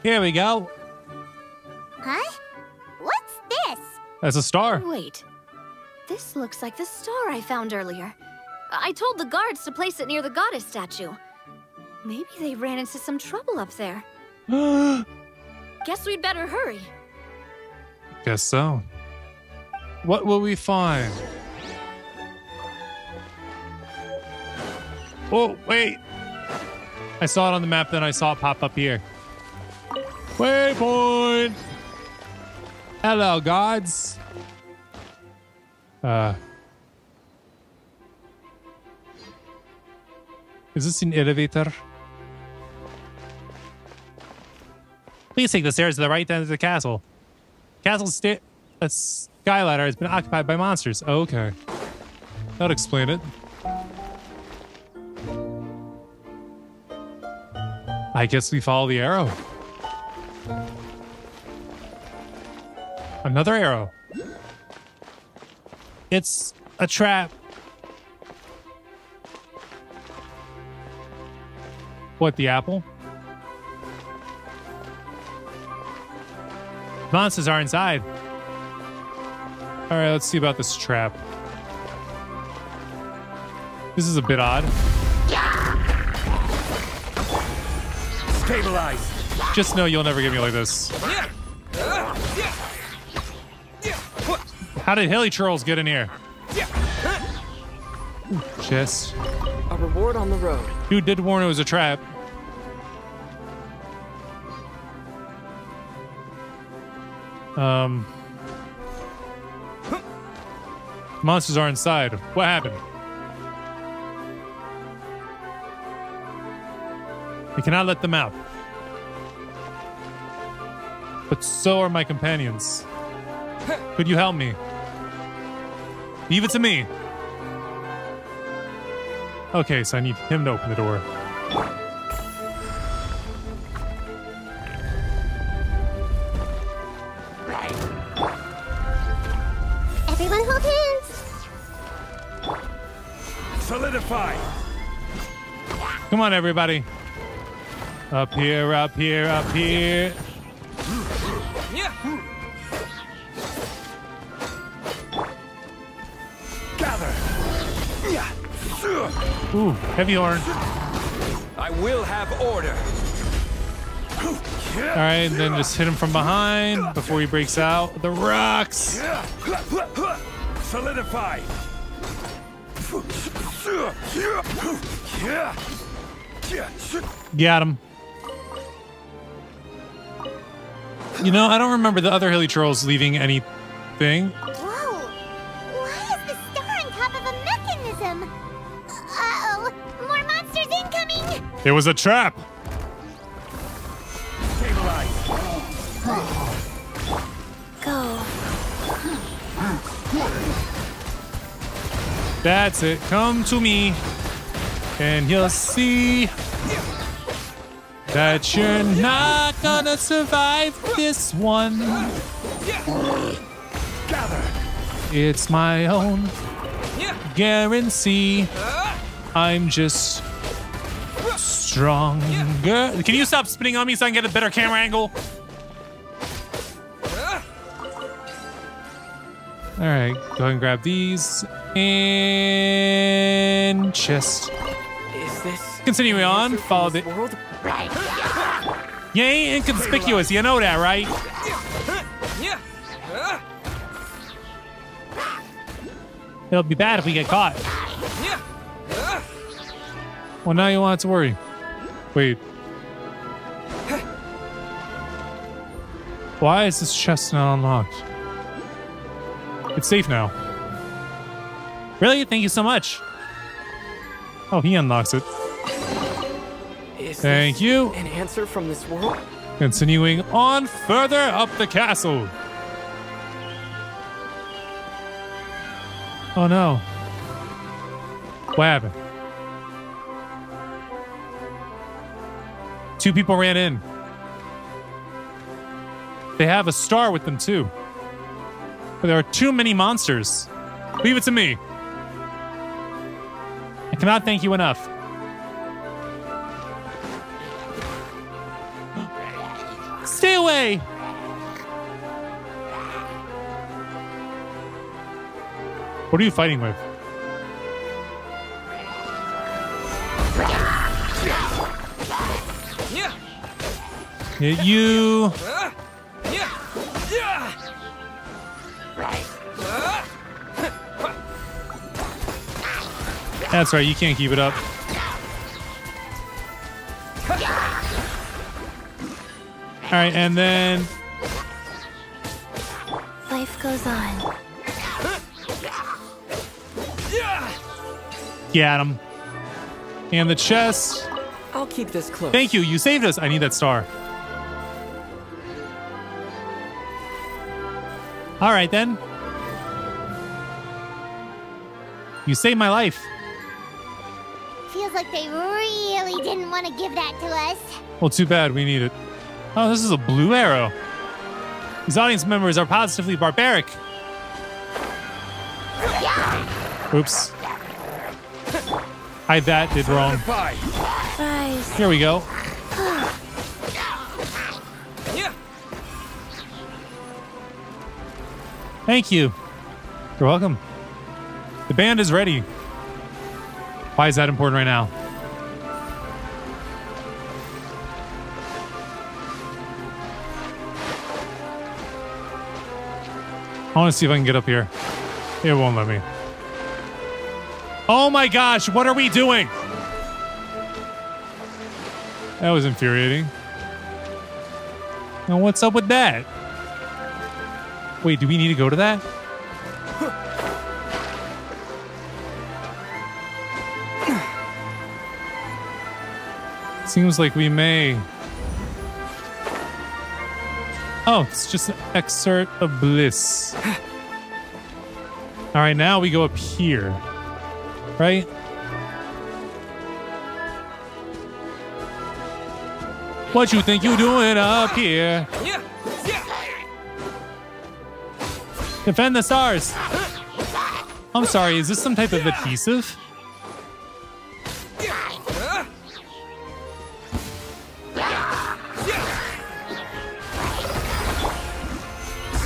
A: Here we go.
C: Huh? What's this?
A: That's a star.
K: Wait. This looks like the star I found earlier. I told the guards to place it near the goddess statue. Maybe they ran into some trouble up there. Guess we'd better hurry.
A: Guess so. What will we find? Oh, wait. I saw it on the map, then I saw it pop up here. Waypoint! Hello, gods. Is this an elevator? Please take the stairs to the right end of the castle. Castle's skyladder has been occupied by monsters. Oh, okay. That'll explain it. I guess we follow the arrow. Another arrow. It's a trap. What, the apple? Monsters are inside. All right, let's see about this trap. This is a bit odd.
J: Stabilize.
A: Just know you'll never get me like this. How did Hilly Trolls get in here? Chest.
L: A reward on the road.
A: Dude did warn it was a trap. Monsters are inside. What happened? We cannot let them out. But so are my companions. Could you help me? Leave it to me. Okay, so I need him to open the door.
C: Everyone hold hands.
J: Solidify.
A: Come on, everybody. Up here, up here, up here.
J: Gather.
A: Ooh, heavy horn.
J: I will have order.
A: All right, and then just hit him from behind before he breaks out. The rocks.
J: Solidify.
A: Got him. You know, I don't remember the other Hilly Trolls leaving anything.
C: Whoa! Why is the star top of a mechanism. Uh-oh, more monsters incoming!
A: It was a trap.
G: Go.
A: That's it. Come to me, and you'll see that you're not gonna survive this one. It's my own guarantee. I'm just stronger. Can you stop spinning on me so I can get a better camera angle? All right, go ahead and grab these. And chest.
L: Is this
A: Continuing on, follow the
L: world?
A: You ain't inconspicuous, you know that, right? It'll be bad if we get caught. Well, now you want to worry. Wait. Why is this chest not unlocked? It's safe now. Really? Thank you so much. Oh, he unlocks it.
L: Is
A: Thank
L: this
A: you.
L: an answer from this world?
A: Continuing on further up the castle. Oh no. What happened? Two people ran in. They have a star with them too. But there are too many monsters. Leave it to me. I cannot thank you enough. Stay away! What are you fighting with? Hit you. That's right, you can't keep it up. Alright, and then...
G: Life goes on.
A: Get him. And the chest.
L: I'll keep this close.
A: Thank you, you saved us. I need that star. Alright then. You saved my life.
C: Feels like they really didn't want to give that to us.
A: Well, too bad. We need it. Oh, this is a blue arrow. These audience members are positively barbaric. Oops. I did wrong.
G: Rise.
A: Here we go. Thank you. You're welcome. The band is ready. Why is that important right now? I want to see if I can get up here. It won't let me. Oh my gosh, what are we doing? That was infuriating. Now what's up with that? Wait, do we need to go to that? Seems like we may. Oh, it's just an excerpt of bliss. All right, now we go up here, right? What you think you doing up here? Defend the stars. I'm sorry, is this some type of adhesive?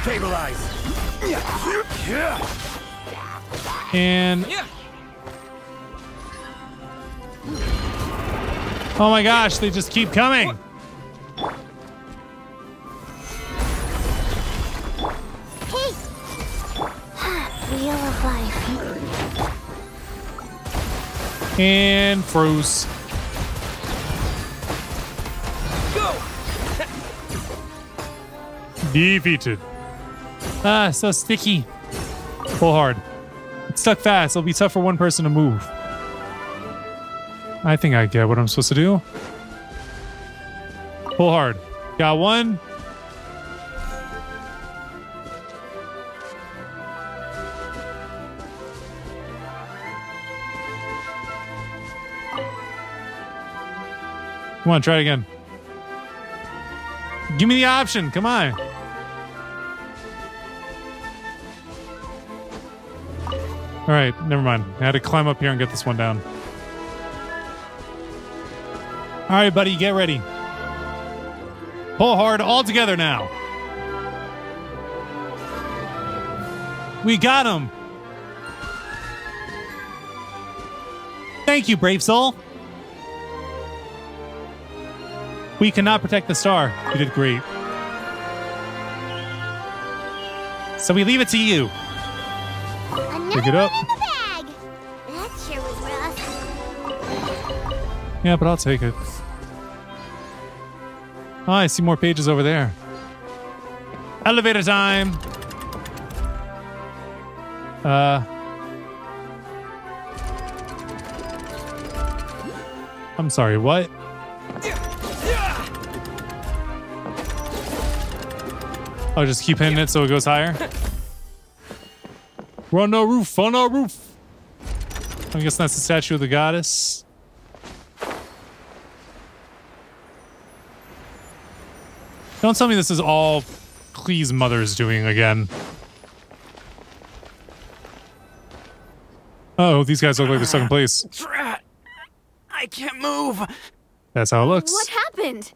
J: Stabilize.
A: And oh my gosh, they just keep coming.
C: Hey.
G: Wheel of life.
A: And froze. Defeated. Ah, so sticky. Pull hard. It's stuck fast. It'll be tough for one person to move. I think I get what I'm supposed to do. Pull hard. Got one. Come on, try it again. Give me the option. Come on. All right, never mind. I had to climb up here and get this one down. All right, buddy, get ready. Pull hard all together now. We got him. Thank you, brave soul. We cannot protect the star. You did great. So we leave it to you. Pick it up.
C: In the bag. That sure was rough.
A: Yeah, but I'll take it. Oh, I see more pages over there. Elevator time. I'm sorry, what? Oh, just keep hitting it so it goes higher. We're on the roof, on our roof. I guess that's the statue of the goddess. Don't tell me this is all Klee's mother's doing again. Oh, these guys look like they're stuck in place.
L: Drat! I can't move.
A: That's how it looks.
K: What happened?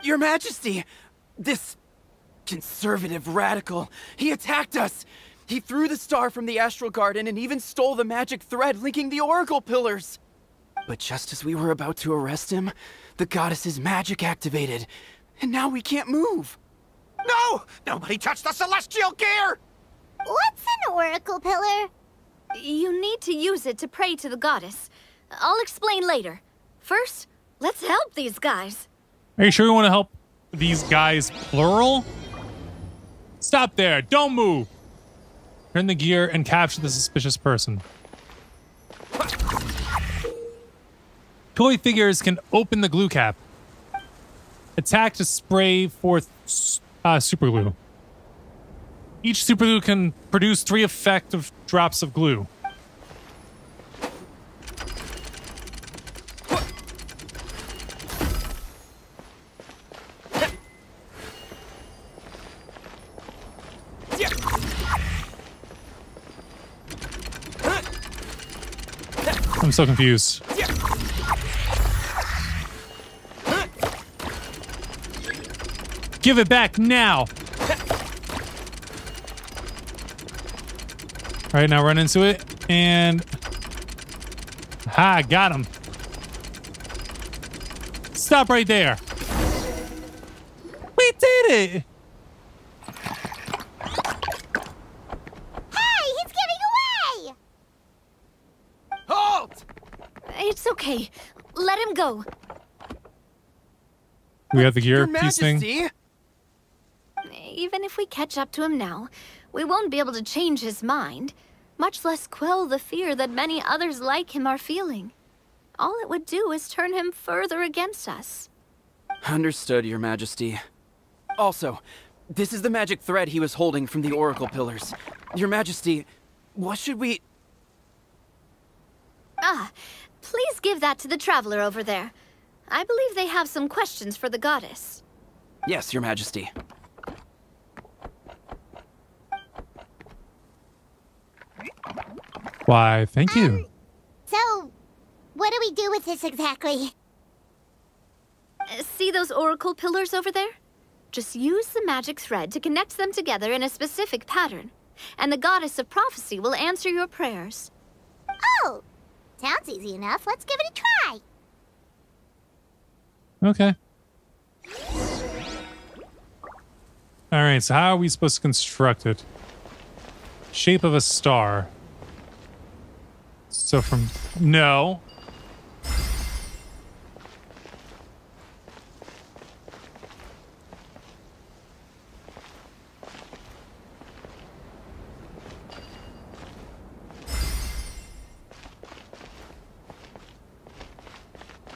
L: Your Majesty! This conservative radical, he attacked us! He threw the star from the Astral Garden and even stole the magic thread linking the Oracle Pillars! But just as we were about to arrest him, the goddess's magic activated, and now we can't move!
F: No! Nobody touched the celestial gear!
C: What's an oracle pillar?
K: You need to use it to pray to the goddess. I'll explain later. First, let's help these guys.
A: Are you sure you want to help these guys, plural? Stop there. Don't move. Turn the gear and capture the suspicious person. Toy figures can open the glue cap. Attack to spray forth super glue. Each super glue can produce 3 effective drops of glue. I'm so confused. Give it back now. All right, now run into it and ha, got him. Stop right there. We did it.
C: Hey, he's getting away!
L: Halt!
K: It's okay. Let him go.
A: We have the gear
L: Your
A: piece thing.
L: Majesty!
K: Even if we catch up to him now, we won't be able to change his mind, much less quell the fear that many others like him are feeling. All it would do is turn him further against us.
L: Understood, Your Majesty. Also, this is the magic thread he was holding from the Oracle Pillars. Your Majesty, what should we...
K: Ah, please give that to the traveler over there. I believe they have some questions for the goddess.
L: Yes, Your Majesty.
A: Why, thank you.
C: So, what do we do with this exactly?
K: See those oracle pillars over there? Just use the magic thread to connect them together in a specific pattern, and the goddess of prophecy will answer your prayers.
C: Oh, sounds easy enough. Let's give it a try.
A: Okay. All right, so how are we supposed to construct it? Shape of a star. So from... No.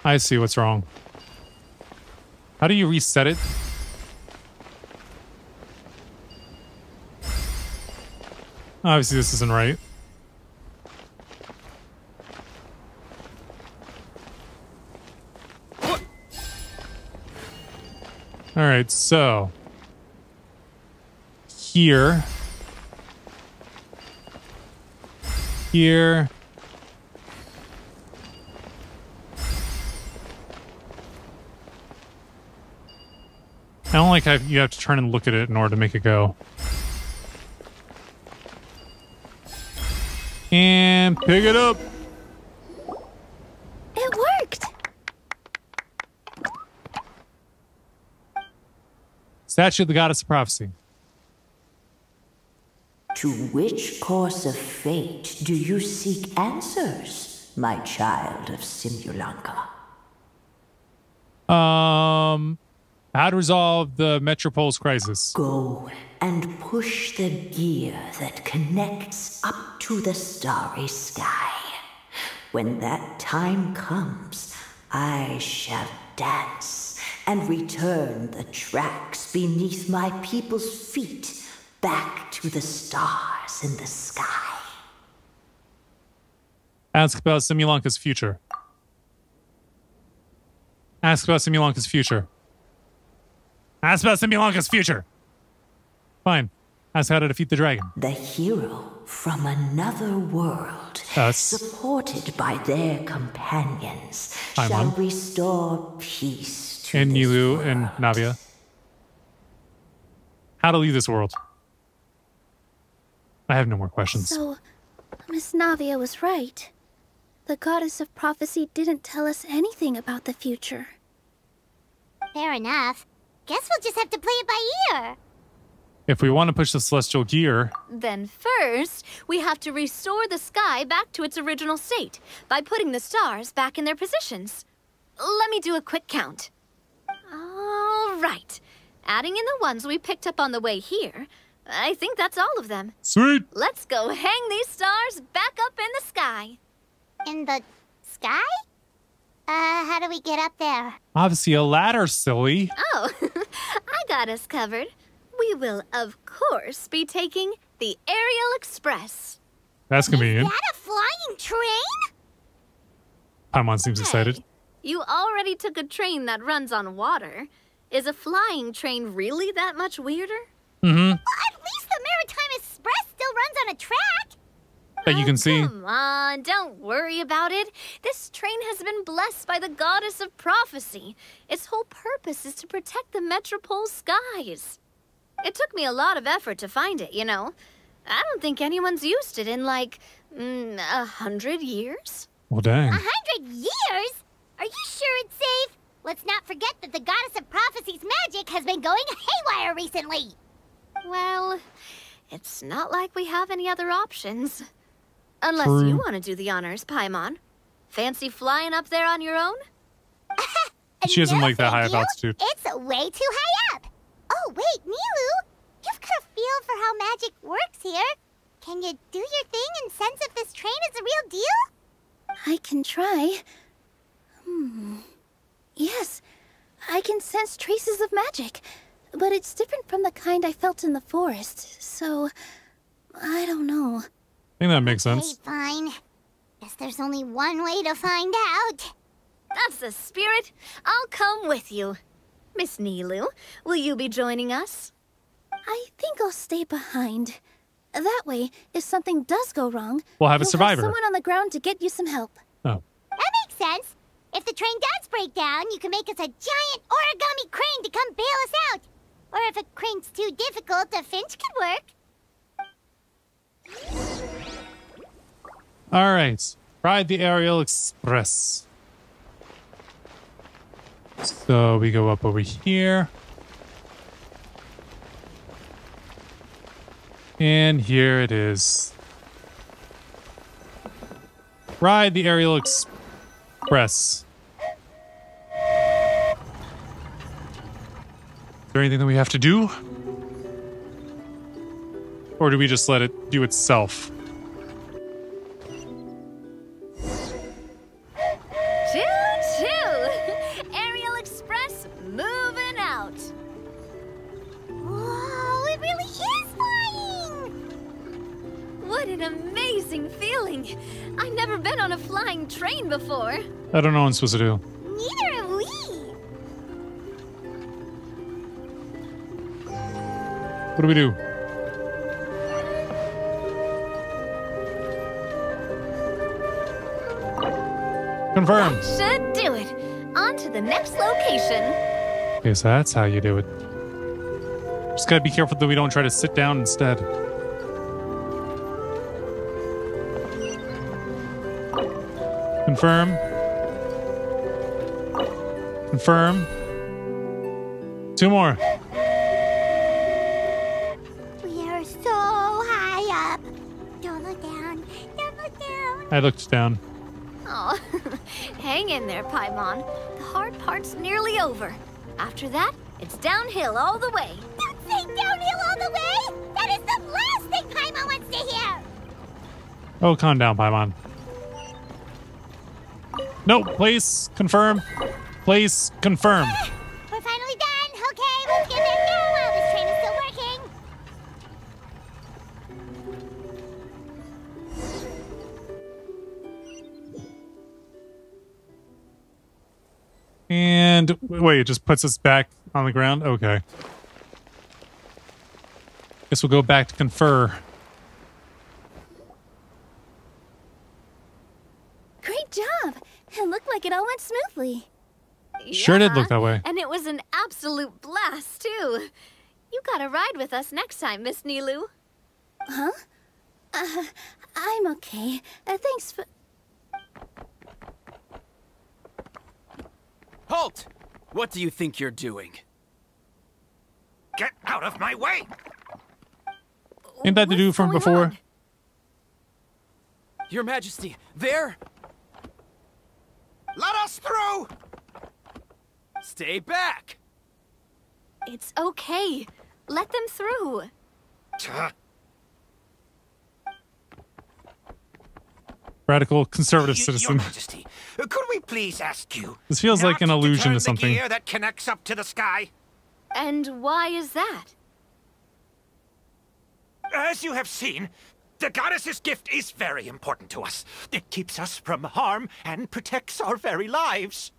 A: I see what's wrong. How do you reset it? Obviously, this isn't right. All right, so here, here, I don't like how you have to turn and look at it in order to make it go. And pick it up.
G: It worked.
A: Statue of the Goddess of Prophecy.
M: To which course of fate do you seek answers, my child of Simulanka?
A: How to resolve the Metropolis crisis.
M: Go and push the gear that connects up to the starry sky. When that time comes, I shall dance and return the tracks beneath my people's feet back to the stars in the sky.
A: Ask about Simulanka's future. Ask about Simulanka's future. Ask about Simulanka's future. Fine. Ask how to defeat the dragon.
M: The hero from another world, supported by their companions, shall restore peace to
A: and
M: this
A: Nilu
M: world.
A: and Navia. How to leave this world. I have no more questions.
G: So, Miss Navia was right. The Goddess of Prophecy didn't tell us anything about the future.
C: Fair enough. Guess we'll just have to play it by ear.
A: If we want to push the celestial gear,
K: Then first, we have to restore the sky back to its original state by putting the stars back in their positions. Let me do a quick count. All right. Adding in the ones we picked up on the way here, I think that's all of them.
A: Sweet.
K: Let's go hang these stars back up in the sky.
C: In the sky? How do we get up there?
A: obviously a ladder, silly.
K: Oh, I got us covered. We will, of course, be taking the Aerial Express.
A: That's convenient.
C: Is that a flying train?
A: Paimon seems excited.
K: You already took a train that runs on water. Is a flying train really that much weirder?
A: Mm-hmm.
C: Well, at least the Maritime Express still runs on a track.
A: That you can see.
K: Come on, don't worry about it. This train has been blessed by the Goddess of Prophecy. Its whole purpose is to protect the Metropole skies. It took me a lot of effort to find it, you know. I don't think anyone's used it in, like, 100 years.
A: Well, dang.
C: 100 years? Are you sure it's safe? Let's not forget that the Goddess of Prophecy's magic has been going haywire recently.
K: Well, it's not like we have any other options. Unless
A: True.
K: you want to do the honors, Paimon. Fancy flying up there on your own?
A: She doesn't like that high
C: thank
A: of
C: you.
A: altitude.
C: It's way too high up. Oh, wait, Nilu. You've got a feel for how magic works here. Can you do your thing and sense if this train is the real deal?
G: I can try. Yes, I can sense traces of magic, but it's different from the kind I felt in the forest, so I don't know.
A: I think that makes sense.
C: Okay, fine. Guess there's only one way to find out.
K: That's the spirit. I'll come with you. Miss Nilu, will you be joining us?
G: I think I'll stay behind. That way, if something does go wrong,
A: We'll have a
G: you'll
A: survivor.
G: someone on the ground to get you some help.
A: Oh.
C: That makes sense. If the train does break down, you can make us a giant origami crane to come bail us out. Or if a crane's too difficult, a finch could work.
A: All right. Ride the Aerial Express. So we go up over here. And here it is. Ride the Aerial Express. Is there anything that we have to do? Or do we just let it do itself?
K: Choo-choo! amazing feeling. I've never been on a flying train before.
A: I don't know what I'm supposed to do.
C: Neither have we.
A: What do we do? Confirmed.
K: Should do it. On to the next location.
A: Okay, so that's how you do it. Just gotta be careful that we don't try to sit down instead. Confirm. Confirm. 2 more.
C: We are so high up. Don't look down. Don't look down.
A: I looked down.
K: Oh, hang in there, Paimon. The hard part's nearly over. After that, it's downhill all the way.
C: Don't say downhill all the way. That is the last thing Paimon wants to hear.
A: Oh, calm down, Paimon. No, please confirm. Please confirm.
C: We're finally done. Okay, let's get back down while this train is still working.
A: And wait, it just puts us back on the ground? Okay. Guess we'll go back to confer.
G: Great job! It looked like it all went smoothly.
A: Sure did look that way.
K: And it was an absolute blast, too. You gotta ride with us next time, Miss Nilu.
G: Huh? I'm okay. Thanks for...
L: Halt! What do you think you're doing?
J: Get out of my way!
A: Ain't that to do from before?
L: On? Your Majesty, there!
J: Let us through!
L: Stay back!
K: It's okay. Let them through.
A: Radical conservative
J: Your
A: citizen.
J: Majesty, could we please ask you?
A: This feels like an
J: not
A: allusion
J: turn
A: to something.
J: The gear that connects up to the sky.
K: And why is that?
J: As you have seen, the goddess's gift is very important to us. It keeps us from harm and protects our very lives.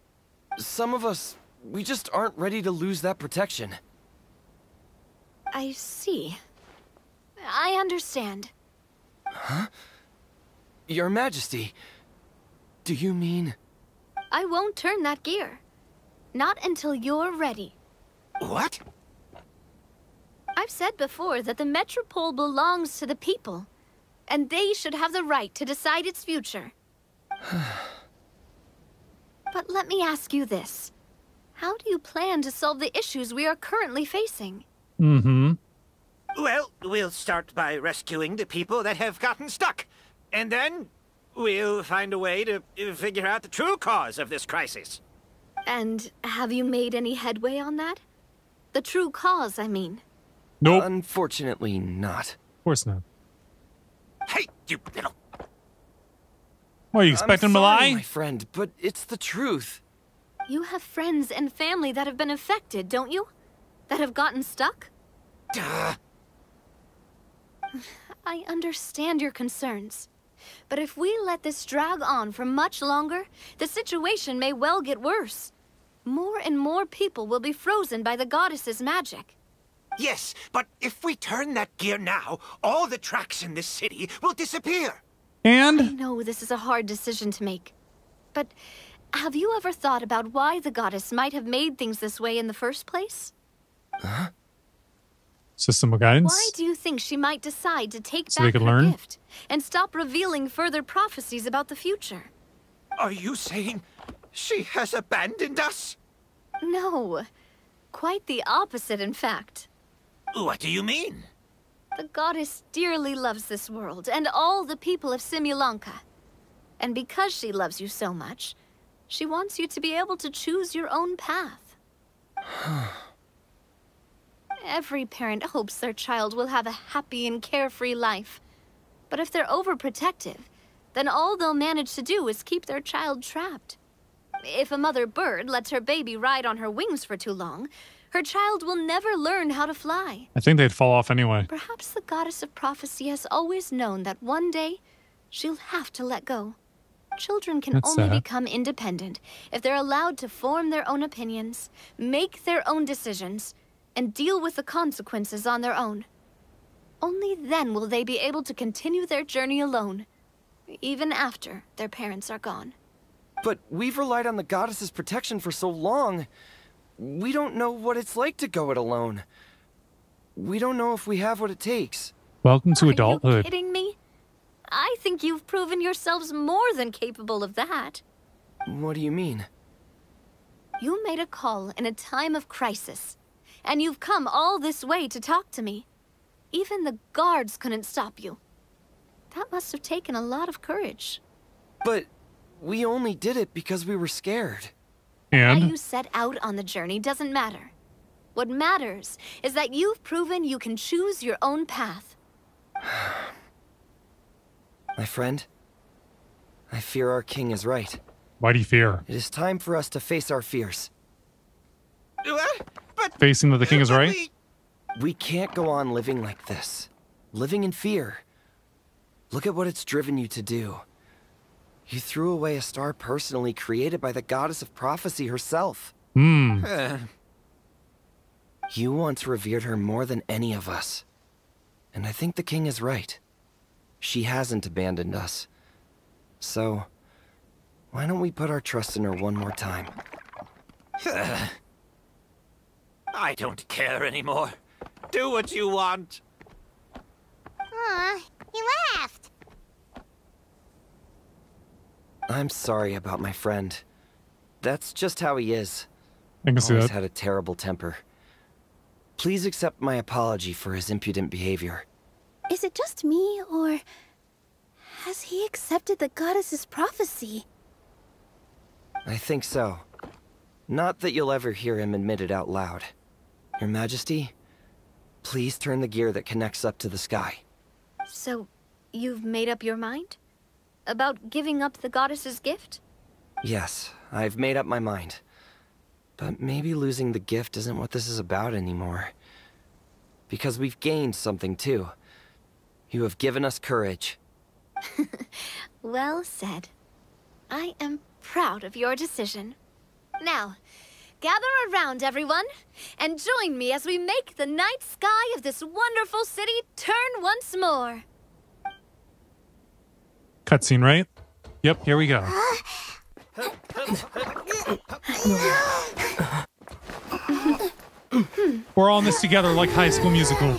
L: Some of us, we just aren't ready to lose that protection.
K: I see. I understand.
L: Huh? Your Majesty, do you mean...
K: I won't turn that gear. Not until you're ready.
J: What?
K: I've said before that the Metropole belongs to the people, and they should have the right to decide its future. But let me ask you this. How do you plan to solve the issues we are currently facing?
A: Mm-hmm.
J: Well, we'll start by rescuing the people that have gotten stuck. And then we'll find a way to figure out the true cause of this crisis.
K: And have you made any headway on that? The true cause, I mean.
A: Nope.
L: Unfortunately not.
A: Of course not.
J: Hey, you little...
A: What, are you expecting him to lie?
L: My friend, but it's the truth.
K: You have friends and family that have been affected, don't you? That have gotten stuck?
J: Duh.
K: I understand your concerns. But if we let this drag on for much longer, the situation may well get worse. More and more people will be frozen by the goddess's magic.
J: Yes, but if we turn that gear now, all the tracks in this city will disappear.
A: And?
K: I know this is a hard decision to make. But have you ever thought about why the goddess might have made things this way in the first place?
L: Huh?
A: System of guidance?
K: Why do you think she might decide to take
A: So they
K: back
A: could
K: her
A: learn?
K: gift and stop revealing further prophecies about the future?
J: Are you saying she has abandoned us?
K: No. Quite the opposite, in fact.
J: What do you mean?
K: The goddess dearly loves this world and all the people of Simulanka. And because she loves you so much, she wants you to be able to choose your own path. Every parent hopes their child will have a happy and carefree life. But if they're overprotective, then all they'll manage to do is keep their child trapped. If a mother bird lets her baby ride on her wings for too long, Her child will never learn how to fly.
A: I think they'd fall off anyway.
K: Perhaps the goddess of prophecy has always known that one day she'll have to let go. Children can
A: That's
K: only
A: sad.
K: become independent if they're allowed to form their own opinions, make their own decisions, and deal with the consequences on their own. Only then will they be able to continue their journey alone, even after their parents are gone.
N: But we've relied on the goddess's protection for so long. We don't know what it's like to go it alone. We don't know if we have what it takes.
A: Welcome to
K: Are
A: adulthood.
K: you kidding me? I think you've proven yourselves more than capable of that.
N: What do you mean?
K: You made a call in a time of crisis, and you've come all this way to talk to me. Even the guards couldn't stop you. That must have taken a lot of courage.
N: But we only did it because we were scared.
K: How
A: And
K: you set out on the journey doesn't matter. What matters is that you've proven you can choose your own path.
N: My friend, I fear our king is right.
A: why do you fear?
N: It is time for us to face our fears.
A: Facing that the king is right?
N: We can't go on living like this. Living in fear. Look at what it's driven you to do. You threw away a star personally created by the goddess of prophecy herself.
A: Hmm.
N: You once revered her more than any of us. And I think the king is right. She hasn't abandoned us. So, why don't we put our trust in her one more time?
O: I don't care anymore. Do what you want.
C: Aw, he laughed.
N: I'm sorry about my friend. That's just how he is.
A: I can see
N: Always
A: that.
N: had a terrible temper. Please accept my apology for his impudent behavior.
G: Is it just me, or has he accepted the goddess's prophecy?
N: I think so. Not that you'll ever hear him admit it out loud. Your Majesty, please turn the gear that connects up to the sky.
K: So, you've made up your mind? About giving up the goddess's gift?
N: Yes, I've made up my mind. But maybe losing the gift isn't what this is about anymore. Because we've gained something too. You have given us courage.
K: Well said. I am proud of your decision. Now, gather around, everyone, and join me as we make the night sky of this wonderful city turn once more.
A: Cutscene, right? Yep, here we go. We're all in this together like High School Musical.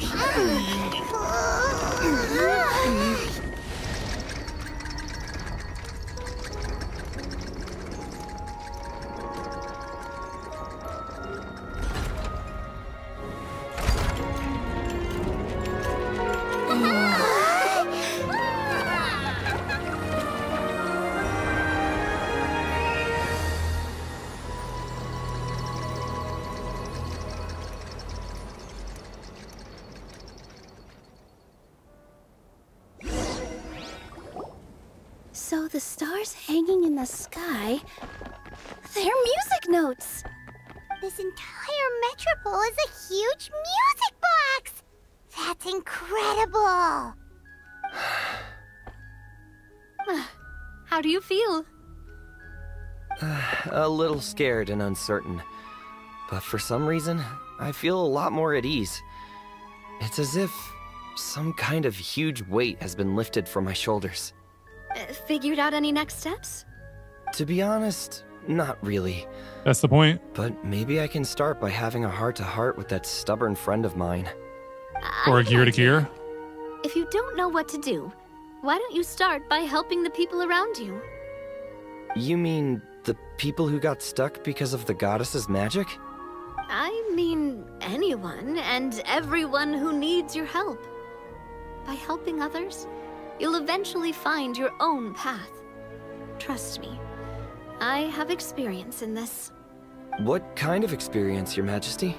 G: So the stars hanging in the sky, they're music notes.
C: This entire metropole is a huge music box! That's incredible!
K: How do you feel?
N: A little scared and uncertain. But for some reason, I feel a lot more at ease. It's as if some kind of huge weight has been lifted from my shoulders.
K: Figured out any next steps?
N: To be honest, not really.
A: That's the point.
N: But maybe I can start by having a heart-to-heart with that stubborn friend of mine.
A: Or a gear-to-gear.
K: If you don't know what to do, why don't you start by helping the people around you?
N: You mean the people who got stuck because of the goddess's magic?
K: I mean anyone and everyone who needs your help. By helping others, you'll eventually find your own path. Trust me, I have experience in this.
N: What kind of experience, Your Majesty?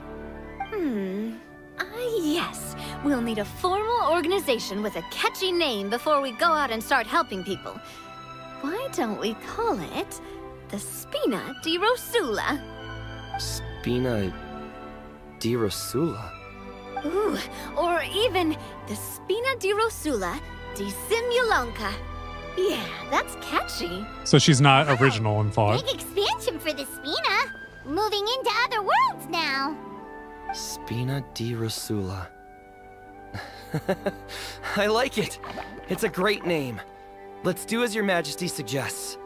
K: Yes. We'll need a formal organization with a catchy name before we go out and start helping people. Why don't we call it the Spina di Rosula?
N: Spina di Rosula.
K: Ooh, or even the Spina di Rosula di Simulonka. Yeah, that's catchy.
A: So she's not original in thought.
C: Big expansion for the Spina. Moving into other worlds now.
N: Spina di Rosula. I like it. It's a great name. Let's do as your majesty suggests.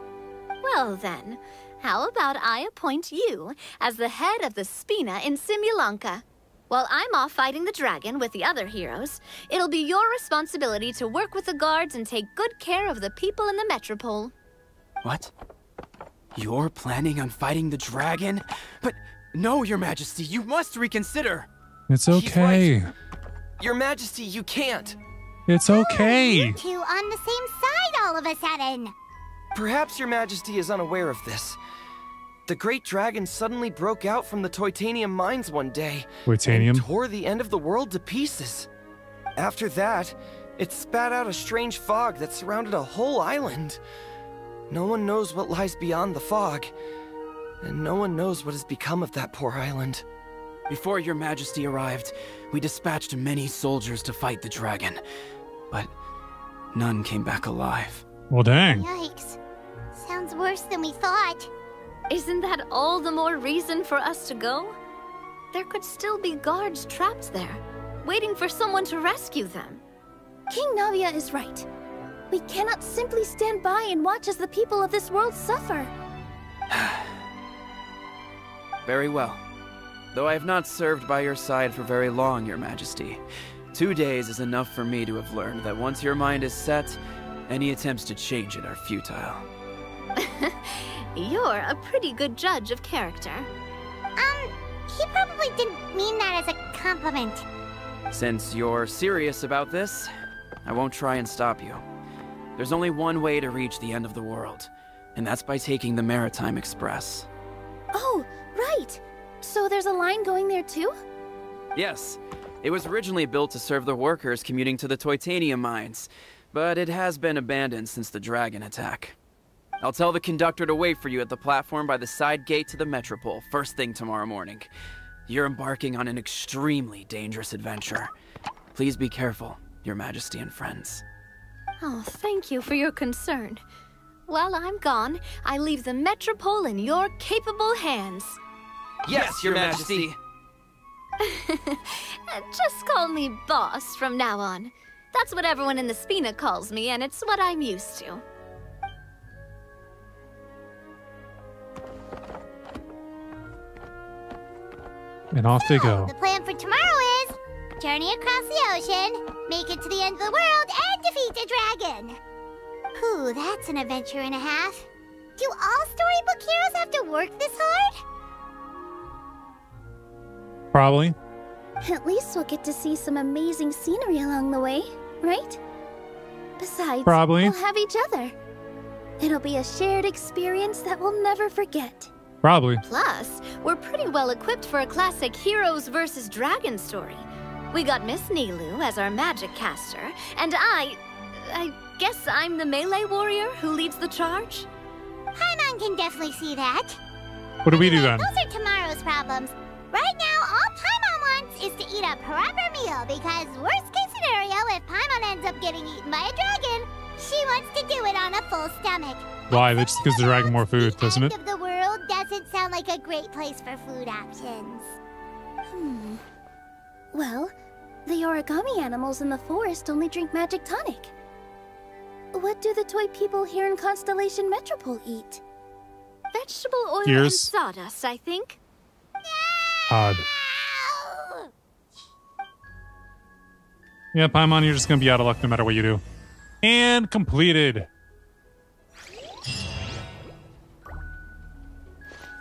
K: Well then, how about I appoint you as the head of the Spina in Simulonka? While I'm off fighting the dragon with the other heroes, it'll be your responsibility to work with the guards and take good care of the people in the metropole.
L: What? You're planning on fighting the dragon? But no, your majesty, you must reconsider.
A: It's okay.
N: Right. Your majesty, you can't.
A: It's okay.
C: You two on the same side all of a sudden.
N: Perhaps your majesty is unaware of this. The great dragon suddenly broke out from the Titanium mines one day
A: Titanium?
N: and tore the end of the world to pieces. After that, it spat out a strange fog that surrounded a whole island. No one knows what lies beyond the fog, and no one knows what has become of that poor island.
L: Before your majesty arrived, we dispatched many soldiers to fight the dragon, but none came back alive.
A: Well, dang.
C: Yikes. Sounds worse than we thought.
K: Isn't that all the more reason for us to go? There could still be guards trapped there, waiting for someone to rescue them.
G: King Navia is right. We cannot simply stand by and watch as the people of this world suffer.
L: Very well. Though I have not served by your side for very long, your majesty, 2 days is enough for me to have learned that once your mind is set, any attempts to change it are futile.
K: You're a pretty good judge of character.
C: He probably didn't mean that as a compliment.
L: Since you're serious about this, I won't try and stop you. There's only one way to reach the end of the world, and that's by taking the Maritime Express.
G: Oh, right. So there's a line going there too?
L: Yes, it was originally built to serve the workers commuting to the Titanium mines, but it has been abandoned since the dragon attack. I'll tell the conductor to wait for you at the platform by the side gate to the Metropole first thing tomorrow morning. You're embarking on an extremely dangerous adventure. Please be careful, your majesty and friends.
K: Oh, thank you for your concern. While I'm gone, I leave the Metropole in your capable hands.
L: Yes, your majesty!
K: Just call me boss from now on. That's what everyone in the Spina calls me, and it's what I'm used to.
A: And off they go.
C: The plan for tomorrow is journey across the ocean, make it to the end of the world, and defeat a dragon. Whew, that's an adventure and a half. Do all storybook heroes have to work this hard?
A: Probably.
G: At least we'll get to see some amazing scenery along the way, right? Besides,
A: Probably.
G: we'll have each other. It'll be a shared experience that we'll never forget.
A: Probably.
K: Plus, we're pretty well equipped for a classic heroes versus dragons story. We got Miss Nilou as our magic caster, and I guess I'm the melee warrior who leads the charge?
C: Paimon can definitely see that.
A: What do we do then?
C: Those are tomorrow's problems. Right now, all Paimon wants is to eat a proper meal, because worst case scenario, if Paimon ends up getting eaten by a dragon, she wants to do it on a full stomach.
A: Why? That just gives the dragon more food, doesn't it?
C: The end of the world doesn't sound like a great place for food options.
G: Well, the origami animals in the forest only drink magic tonic. What do the toy people here in Constellation Metropole eat?
K: Vegetable oil
A: Ears.
K: and sawdust, I think.
A: Odd. Yeah, Paimon, you're just gonna be out of luck no matter what you do. And completed.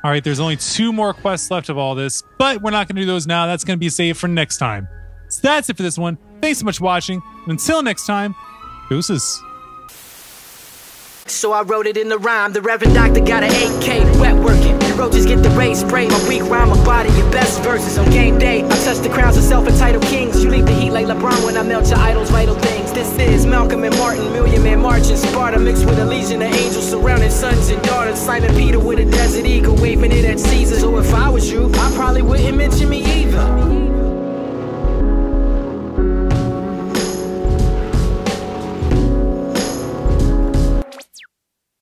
A: Alright, there's only 2 more quests left of all this, but we're not gonna do those now. That's gonna be saved for next time. So that's it for this one. Thanks so much for watching. And until next time, deuces.
P: So I wrote it in the rhyme. The Reverend Doctor got an AK, wet working. The roaches get the rays spray. My weak rhyme, my body, your best verses on game day. I touch the crowns of self-entitled kings. You leave the heat like LeBron when I melt your idols' vital things. This is Malcolm and Martin, Million Man marching Sparta, mixed with a legion of angels surrounding sons and daughters. Simon Peter with a desert eagle, waving it at Caesar. So if I was you, I probably wouldn't mention